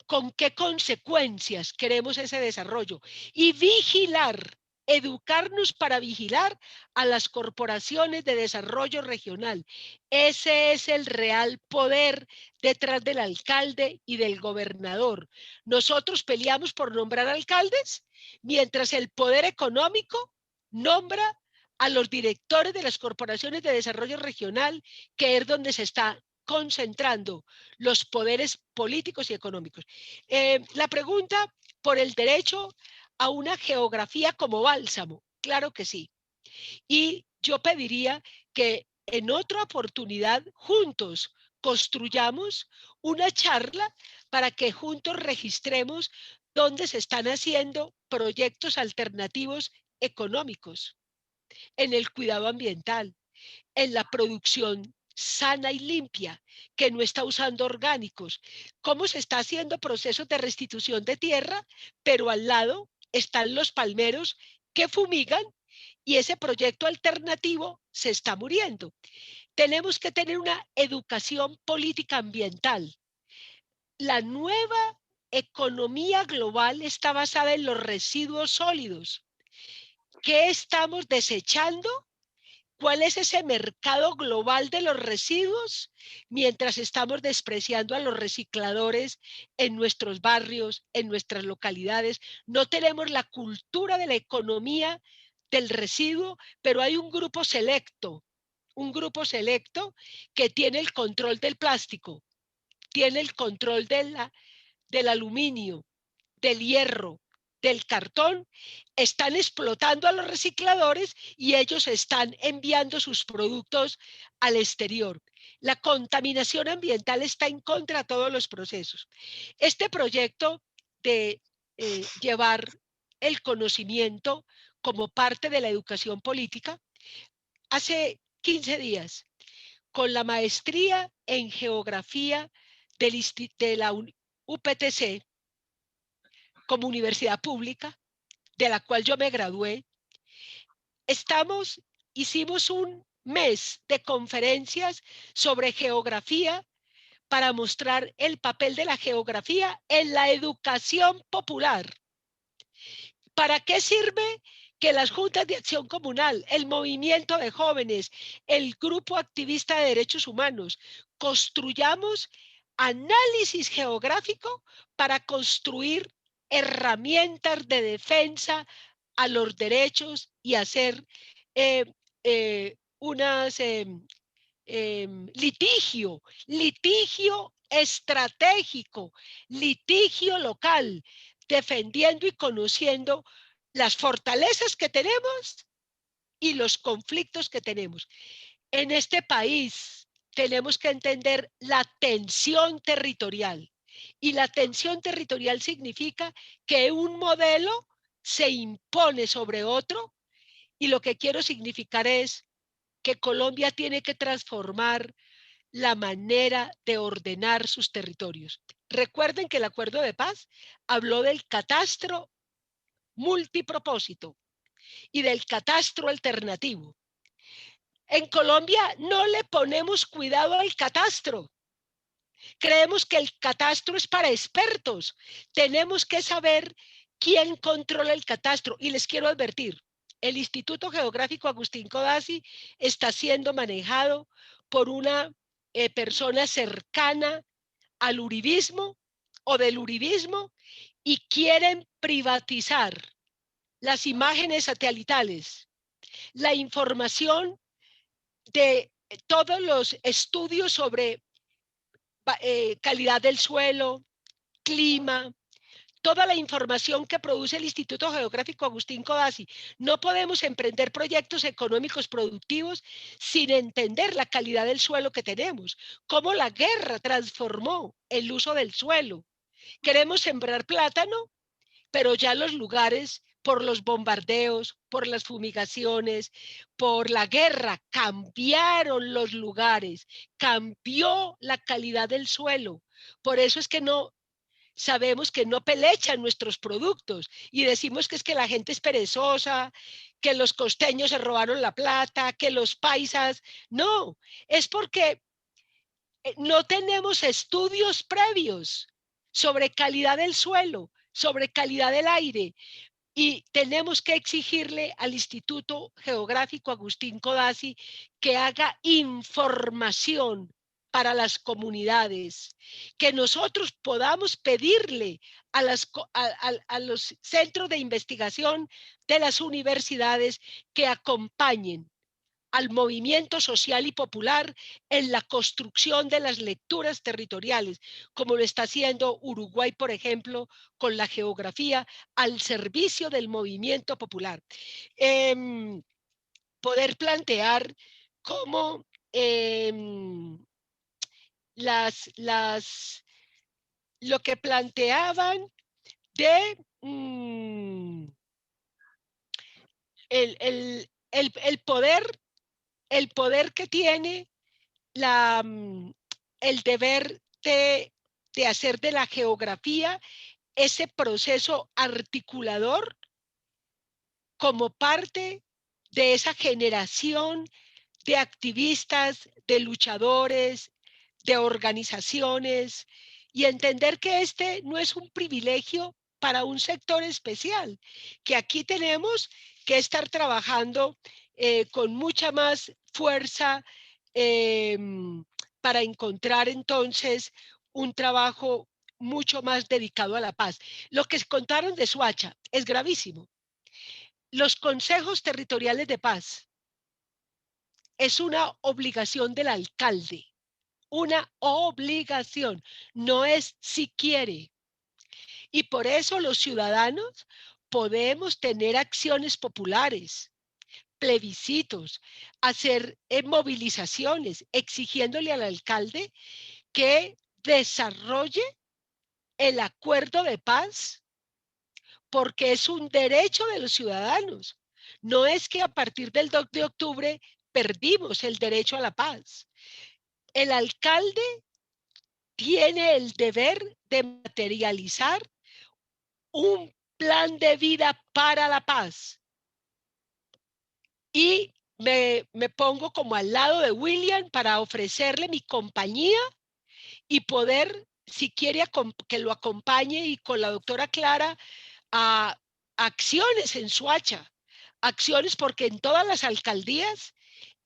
Speaker 8: con qué consecuencias queremos ese desarrollo y vigilar, educarnos para vigilar a las corporaciones de desarrollo regional. Ese es el real poder detrás del alcalde y del gobernador. Nosotros peleamos por nombrar alcaldes, mientras el poder económico nombra a los directores de las corporaciones de desarrollo regional, que es donde se está concentrando los poderes políticos y económicos. La pregunta por el derecho a una geografía como bálsamo, claro que sí. Y yo pediría que en otra oportunidad juntos construyamos una charla para que juntos registremos dónde se están haciendo proyectos alternativos económicos, en el cuidado ambiental, en la producción sana y limpia, que no está usando orgánicos, cómo se está haciendo procesos de restitución de tierra, pero al lado están los palmeros que fumigan y ese proyecto alternativo se está muriendo. Tenemos que tener una educación política ambiental. La nueva economía global está basada en los residuos sólidos. ¿Qué estamos desechando? ¿Cuál es ese mercado global de los residuos? Mientras estamos despreciando a los recicladores en nuestros barrios, en nuestras localidades. No tenemos la cultura de la economía del residuo, pero hay un grupo selecto que tiene el control del plástico, tiene el control del aluminio, del hierro, del cartón, están explotando a los recicladores y ellos están enviando sus productos al exterior. La contaminación ambiental está en contra de todos los procesos. Este proyecto de llevar el conocimiento como parte de la educación política, hace 15 días, con la maestría en geografía de la UPTC, como universidad pública, de la cual yo me gradué, hicimos un mes de conferencias sobre geografía para mostrar el papel de la geografía en la educación popular. ¿Para qué sirve que las juntas de acción comunal, el movimiento de jóvenes, el grupo activista de derechos humanos, construyamos análisis geográfico para construir herramientas de defensa a los derechos y hacer litigio estratégico, litigio local, defendiendo y conociendo las fortalezas que tenemos y los conflictos que tenemos. En este país tenemos que entender la tensión territorial. Y la tensión territorial significa que un modelo se impone sobre otro, y lo que quiero significar es que Colombia tiene que transformar la manera de ordenar sus territorios. Recuerden que el acuerdo de paz habló del catastro multipropósito y del catastro alternativo. En Colombia no le ponemos cuidado al catastro. Creemos que el catastro es para expertos. Tenemos que saber quién controla el catastro. Y les quiero advertir, el Instituto Geográfico Agustín Codazzi está siendo manejado por una persona cercana al uribismo o del uribismo, y quieren privatizar las imágenes satelitales, la información de todos los estudios sobre calidad del suelo, clima, toda la información que produce el Instituto Geográfico Agustín Codazzi. No podemos emprender proyectos económicos productivos sin entender la calidad del suelo que tenemos, cómo la guerra transformó el uso del suelo. Queremos sembrar plátano, pero ya los lugares, por los bombardeos, por las fumigaciones, por la guerra, cambiaron los lugares, cambió la calidad del suelo. Por eso es que no sabemos que no pelechan nuestros productos y decimos que es que la gente es perezosa, que los costeños se robaron la plata, que los paisas. No, es porque no tenemos estudios previos sobre calidad del suelo, sobre calidad del aire, y tenemos que exigirle al Instituto Geográfico Agustín Codazzi que haga información para las comunidades, que nosotros podamos pedirle a los centros de investigación de las universidades que acompañen al movimiento social y popular en la construcción de las lecturas territoriales, como lo está haciendo Uruguay, por ejemplo, con la geografía al servicio del movimiento popular. Poder plantear cómo lo que planteaban de el poder que tiene el deber de hacer de la geografía ese proceso articulador como parte de esa generación de activistas, de luchadores, de organizaciones, y entender que este no es un privilegio para un sector especial, que aquí tenemos que estar trabajando con mucha más fuerza para encontrar entonces un trabajo mucho más dedicado a la paz. Lo que contaron de Soacha es gravísimo. Los consejos territoriales de paz es una obligación del alcalde, una obligación, no es si quiere. Y por eso los ciudadanos podemos tener acciones populares, plebiscitos, hacer movilizaciones, exigiéndole al alcalde que desarrolle el acuerdo de paz, porque es un derecho de los ciudadanos. No es que a partir del 2 de octubre perdimos el derecho a la paz. El alcalde tiene el deber de materializar un plan de vida para la paz. Y me pongo como al lado de William para ofrecerle mi compañía y poder, si quiere que lo acompañe, y con la doctora Clara, a acciones en Soacha, acciones, porque en todas las alcaldías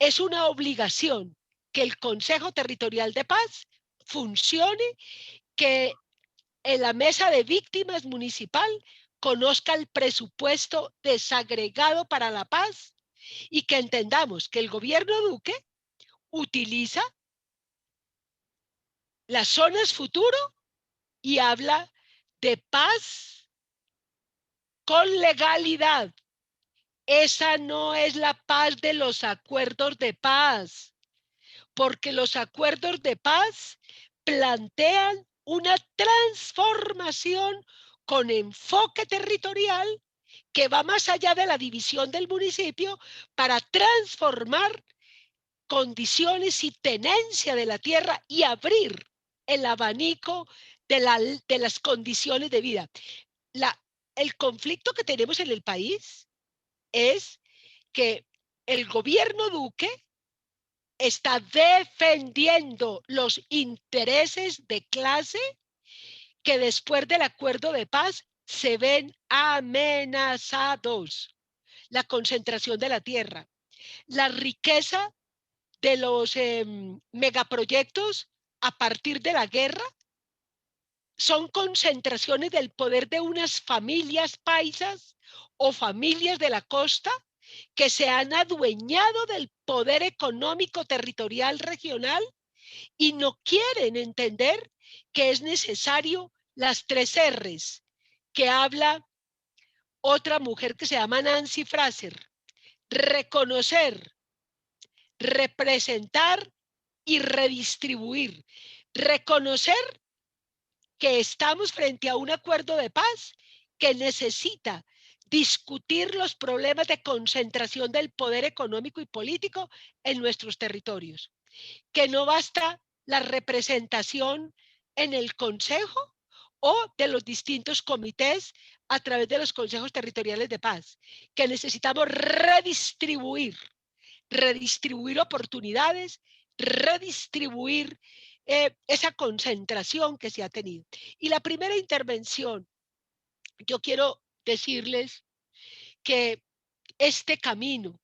Speaker 8: es una obligación que el Consejo Territorial de Paz funcione, que en la mesa de víctimas municipal conozca el presupuesto desagregado para la paz, y que entendamos que el gobierno Duque utiliza las zonas futuro y habla de paz con legalidad. Esa no es la paz de los acuerdos de paz, porque los acuerdos de paz plantean una transformación con enfoque territorial que va más allá de la división del municipio para transformar condiciones y tenencia de la tierra y abrir el abanico de las condiciones de vida. El conflicto que tenemos en el país es que el gobierno Duque está defendiendo los intereses de clase que después del acuerdo de paz se ven amenazados. La concentración de la tierra, la riqueza de los megaproyectos a partir de la guerra son concentraciones del poder de unas familias paisas o familias de la costa que se han adueñado del poder económico territorial regional y no quieren entender que es necesario las 3 R's que habla otra mujer que se llama Nancy Fraser: reconocer, representar y redistribuir. Reconocer que estamos frente a un acuerdo de paz que necesita discutir los problemas de concentración del poder económico y político en nuestros territorios, que no basta la representación en el Consejo o de los distintos comités a través de los consejos territoriales de paz, que necesitamos redistribuir oportunidades, redistribuir esa concentración que se ha tenido. Y la primera intervención, yo quiero decirles que este camino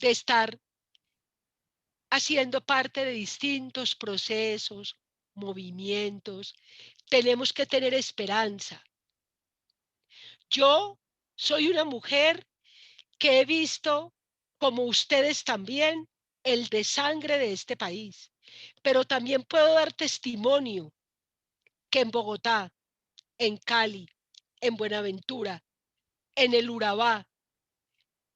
Speaker 8: de estar haciendo parte de distintos procesos, movimientos, tenemos que tener esperanza. Yo soy una mujer que he visto, como ustedes también, el desangre de este país, pero también puedo dar testimonio que en Bogotá, en Cali, en Buenaventura, en el Urabá,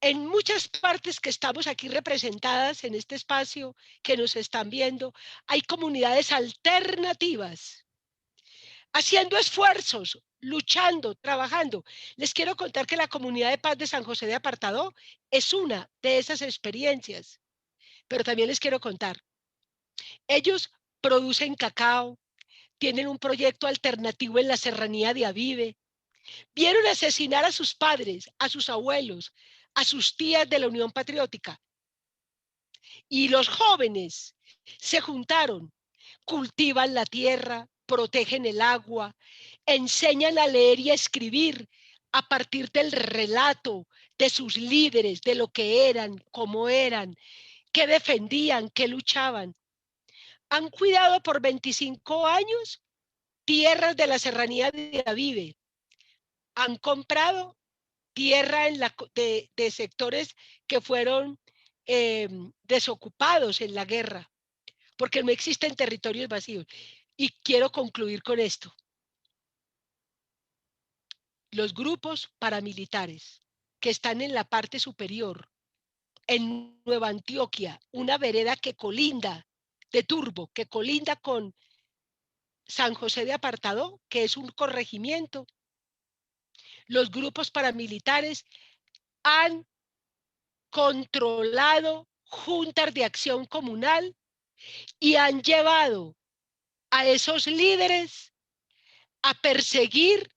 Speaker 8: en muchas partes que estamos aquí representadas en este espacio que nos están viendo, hay comunidades alternativas haciendo esfuerzos, luchando, trabajando. Les quiero contar que la comunidad de paz de San José de Apartadó es una de esas experiencias, pero también les quiero contar. Ellos producen cacao, tienen un proyecto alternativo en la serranía de Avive, vieron asesinar a sus padres, a sus abuelos, a sus tías de la Unión Patriótica. Y los jóvenes se juntaron, cultivan la tierra, protegen el agua, enseñan a leer y a escribir a partir del relato de sus líderes, de lo que eran, cómo eran, qué defendían, qué luchaban. Han cuidado por 25 años tierras de la serranía de Avive. Han comprado tierra de sectores que fueron desocupados en la guerra, porque no existen territorios vacíos. Y quiero concluir con esto. Los grupos paramilitares que están en la parte superior, en Nueva Antioquia, una vereda que colinda, de Turbo, que colinda con San José de Apartadó, que es un corregimiento, los grupos paramilitares han controlado juntas de acción comunal y han llevado a esos líderes a perseguir,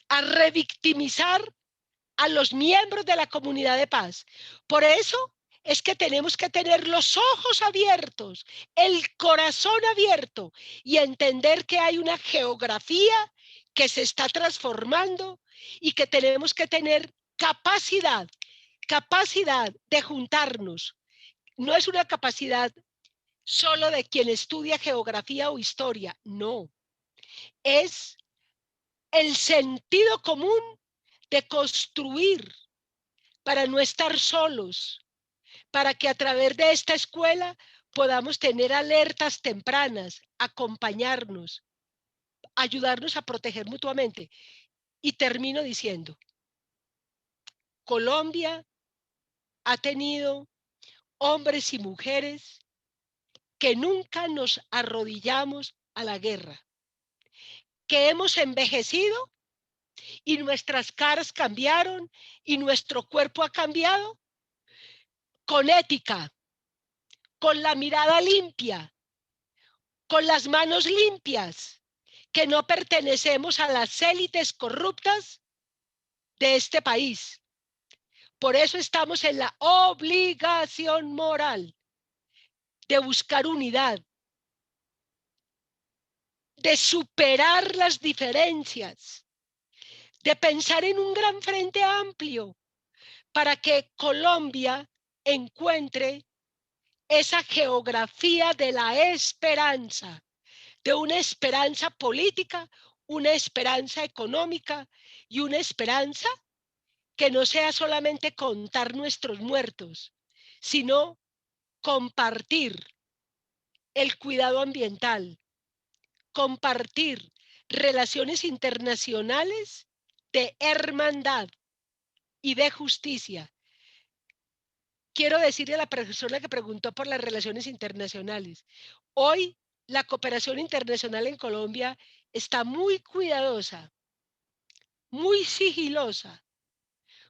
Speaker 8: a revictimizar a los miembros de la comunidad de paz. Por eso es que tenemos que tener los ojos abiertos, el corazón abierto y entender que hay una geografía que se está transformando y que tenemos que tener capacidad de juntarnos. No es una capacidad solo de quien estudia geografía o historia, no. Es el sentido común de construir para no estar solos, para que a través de esta escuela podamos tener alertas tempranas, acompañarnos, ayudarnos a proteger mutuamente. Y termino diciendo, Colombia ha tenido hombres y mujeres que nunca nos arrodillamos a la guerra, que hemos envejecido y nuestras caras cambiaron y nuestro cuerpo ha cambiado con ética, con la mirada limpia, con las manos limpias, que no pertenecemos a las élites corruptas de este país. Por eso estamos en la obligación moral de buscar unidad, de superar las diferencias, de pensar en un gran frente amplio para que Colombia encuentre esa geografía de la esperanza, de una esperanza política, una esperanza económica y una esperanza que no sea solamente contar nuestros muertos, sino compartir el cuidado ambiental, compartir relaciones internacionales de hermandad y de justicia. Quiero decirle a la persona que preguntó por las relaciones internacionales, hoy la cooperación internacional en Colombia está muy cuidadosa, muy sigilosa,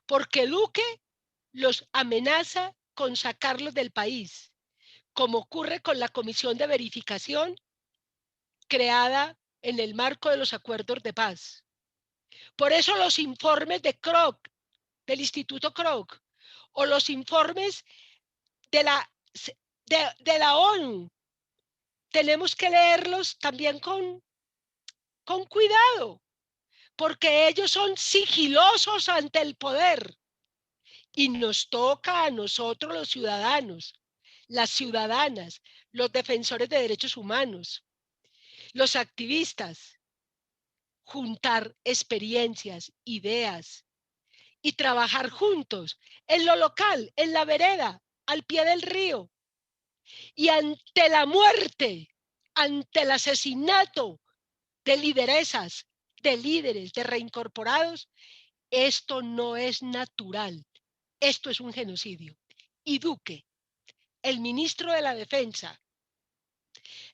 Speaker 8: porque Duque los amenaza con sacarlos del país, como ocurre con la Comisión de Verificación creada en el marco de los acuerdos de paz. Por eso los informes de Kroc, del Instituto Kroc, o los informes de la ONU, tenemos que leerlos también con cuidado, porque ellos son sigilosos ante el poder. Y nos toca a nosotros los ciudadanos, las ciudadanas, los defensores de derechos humanos, los activistas, juntar experiencias, ideas y trabajar juntos en lo local, en la vereda, al pie del río. Y ante la muerte, ante el asesinato de lideresas, de líderes, de reincorporados, esto no es natural. Esto es un genocidio. Y Duque, el ministro de la Defensa,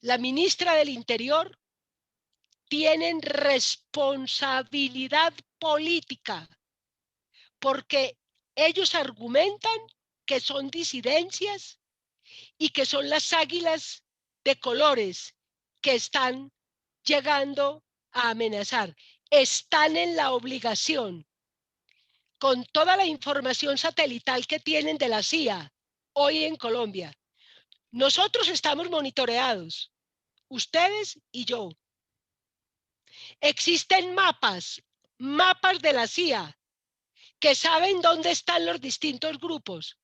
Speaker 8: la ministra del Interior, tienen responsabilidad política, porque ellos argumentan que son disidencias y que son las águilas de colores que están llegando a amenazar. Están en la obligación, con toda la información satelital que tienen de la CIA hoy en Colombia. Nosotros estamos monitoreados, ustedes y yo. Existen mapas de la CIA que saben dónde están los distintos grupos.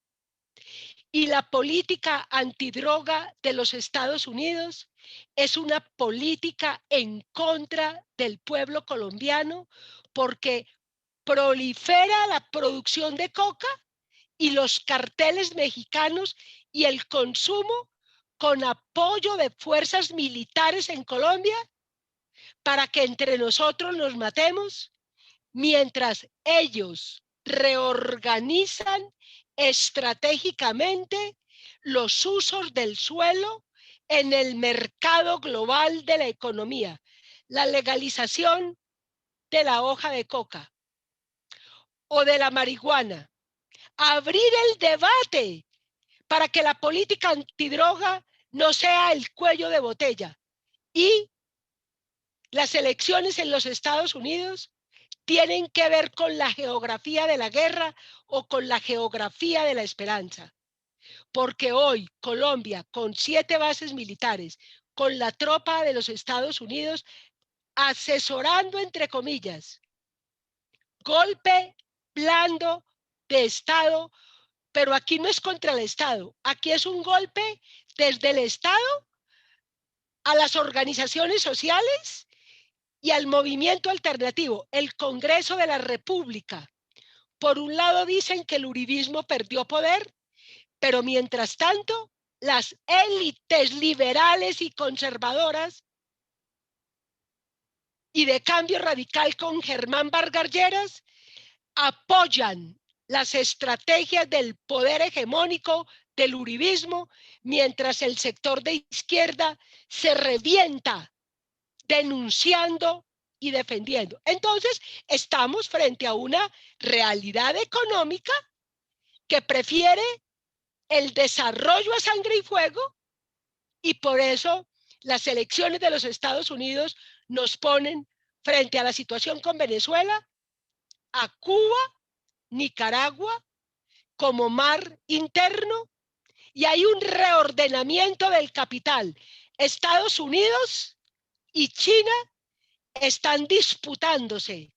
Speaker 8: Y la política antidroga de los Estados Unidos es una política en contra del pueblo colombiano, porque prolifera la producción de coca y los carteles mexicanos y el consumo con apoyo de fuerzas militares en Colombia para que entre nosotros nos matemos, mientras ellos reorganizan estratégicamente los usos del suelo en el mercado global de la economía. La legalización de la hoja de coca o de la marihuana. Abrir el debate para que la política antidroga no sea el cuello de botella. Y las elecciones en los Estados Unidos tienen que ver con la geografía de la guerra o con la geografía de la esperanza. Porque hoy Colombia, con 7 bases militares, con la tropa de los Estados Unidos, asesorando, entre comillas, golpe blando de Estado, pero aquí no es contra el Estado, aquí es un golpe desde el Estado a las organizaciones sociales y al movimiento alternativo. El Congreso de la República, por un lado dicen que el uribismo perdió poder, pero mientras tanto las élites liberales y conservadoras y de Cambio Radical con Germán Vargas Lleras apoyan las estrategias del poder hegemónico del uribismo, mientras el sector de izquierda se revienta denunciando y defendiendo. Entonces, estamos frente a una realidad económica que prefiere el desarrollo a sangre y fuego, y por eso las elecciones de los Estados Unidos nos ponen frente a la situación con Venezuela, a Cuba, Nicaragua, como mar interno, y hay un reordenamiento del capital. Estados Unidos y China están disputándose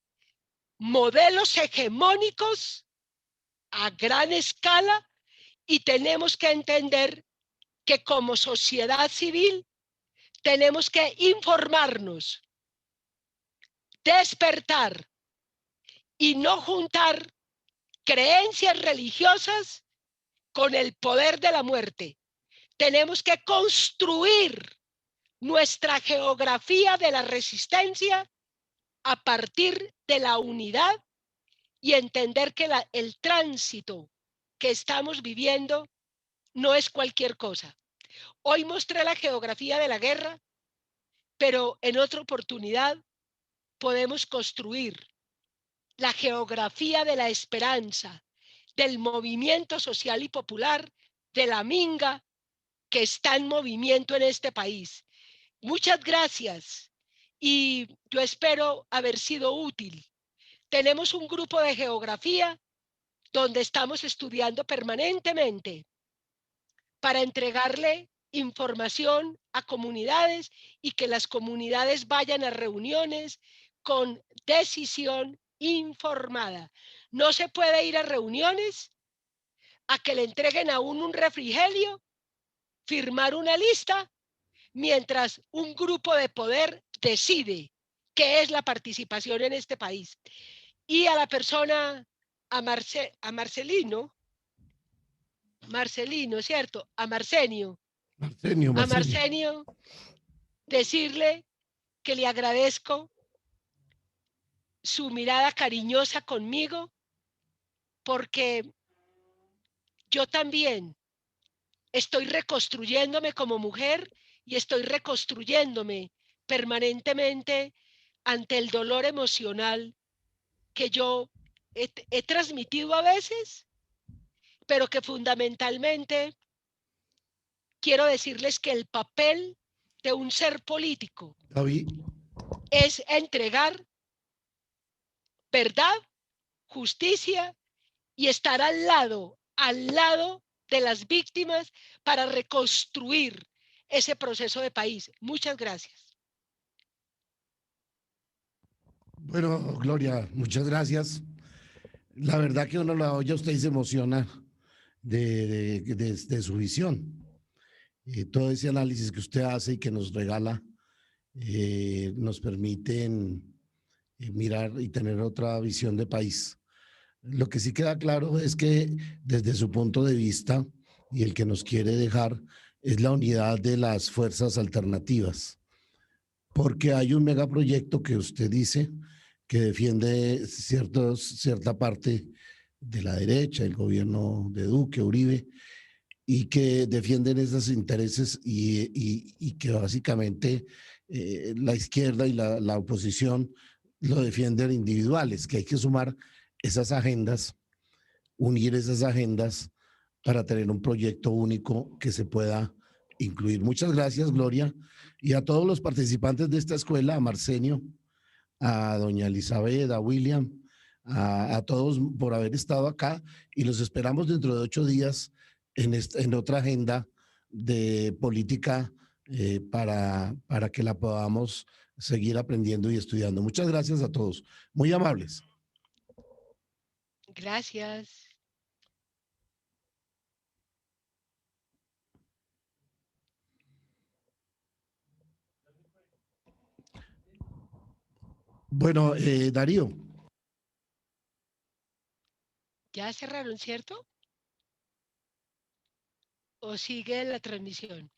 Speaker 8: modelos hegemónicos a gran escala, y tenemos que entender que como sociedad civil tenemos que informarnos, despertar y no juntar creencias religiosas con el poder de la muerte. Tenemos que construir nuestra geografía de la resistencia a partir de la unidad y entender que el tránsito que estamos viviendo no es cualquier cosa. Hoy mostré la geografía de la guerra, pero en otra oportunidad podemos construir la geografía de la esperanza, del movimiento social y popular, de la minga que está en movimiento en este país. Muchas gracias y yo espero haber sido útil. Tenemos un grupo de geografía donde estamos estudiando permanentemente para entregarle información a comunidades y que las comunidades vayan a reuniones con decisión informada. No se puede ir a reuniones a que le entreguen a uno un refrigerio, firmar una lista, mientras un grupo de poder decide qué es la participación en este país. Y a la persona, a Marcelino, ¿cierto? A Marcenio, decirle que le agradezco su mirada cariñosa conmigo, porque yo también estoy reconstruyéndome como mujer y estoy reconstruyéndome permanentemente ante el dolor emocional que yo he transmitido a veces, pero que fundamentalmente quiero decirles que el papel de un ser político es entregar verdad, justicia y estar al lado de las víctimas para reconstruir ese proceso de país. Muchas gracias.
Speaker 6: Bueno, Gloria, muchas gracias. La verdad que uno la oye a usted y se emociona de su visión. Todo ese análisis que usted hace y que nos regala nos permiten mirar y tener otra visión de país. Lo que sí queda claro es que desde su punto de vista y el que nos quiere dejar es la unidad de las fuerzas alternativas, porque hay un megaproyecto que usted dice que defiende cierta parte de la derecha, el gobierno de Duque, Uribe, y que defienden esos intereses y que básicamente la izquierda y la oposición lo defienden individuales, que hay que sumar esas agendas, unir esas agendas para tener un proyecto único que se pueda incluir. Muchas gracias, Gloria, y a todos los participantes de esta escuela, a Marcenio, a doña Elizabeth, a William, a todos por haber estado acá, y los esperamos dentro de 8 días en otra agenda de política para que la podamos seguir aprendiendo y estudiando. Muchas gracias a todos. Muy amables.
Speaker 8: Gracias.
Speaker 6: Bueno, Darío.
Speaker 8: ¿Ya cerraron, cierto? ¿O sigue la transmisión?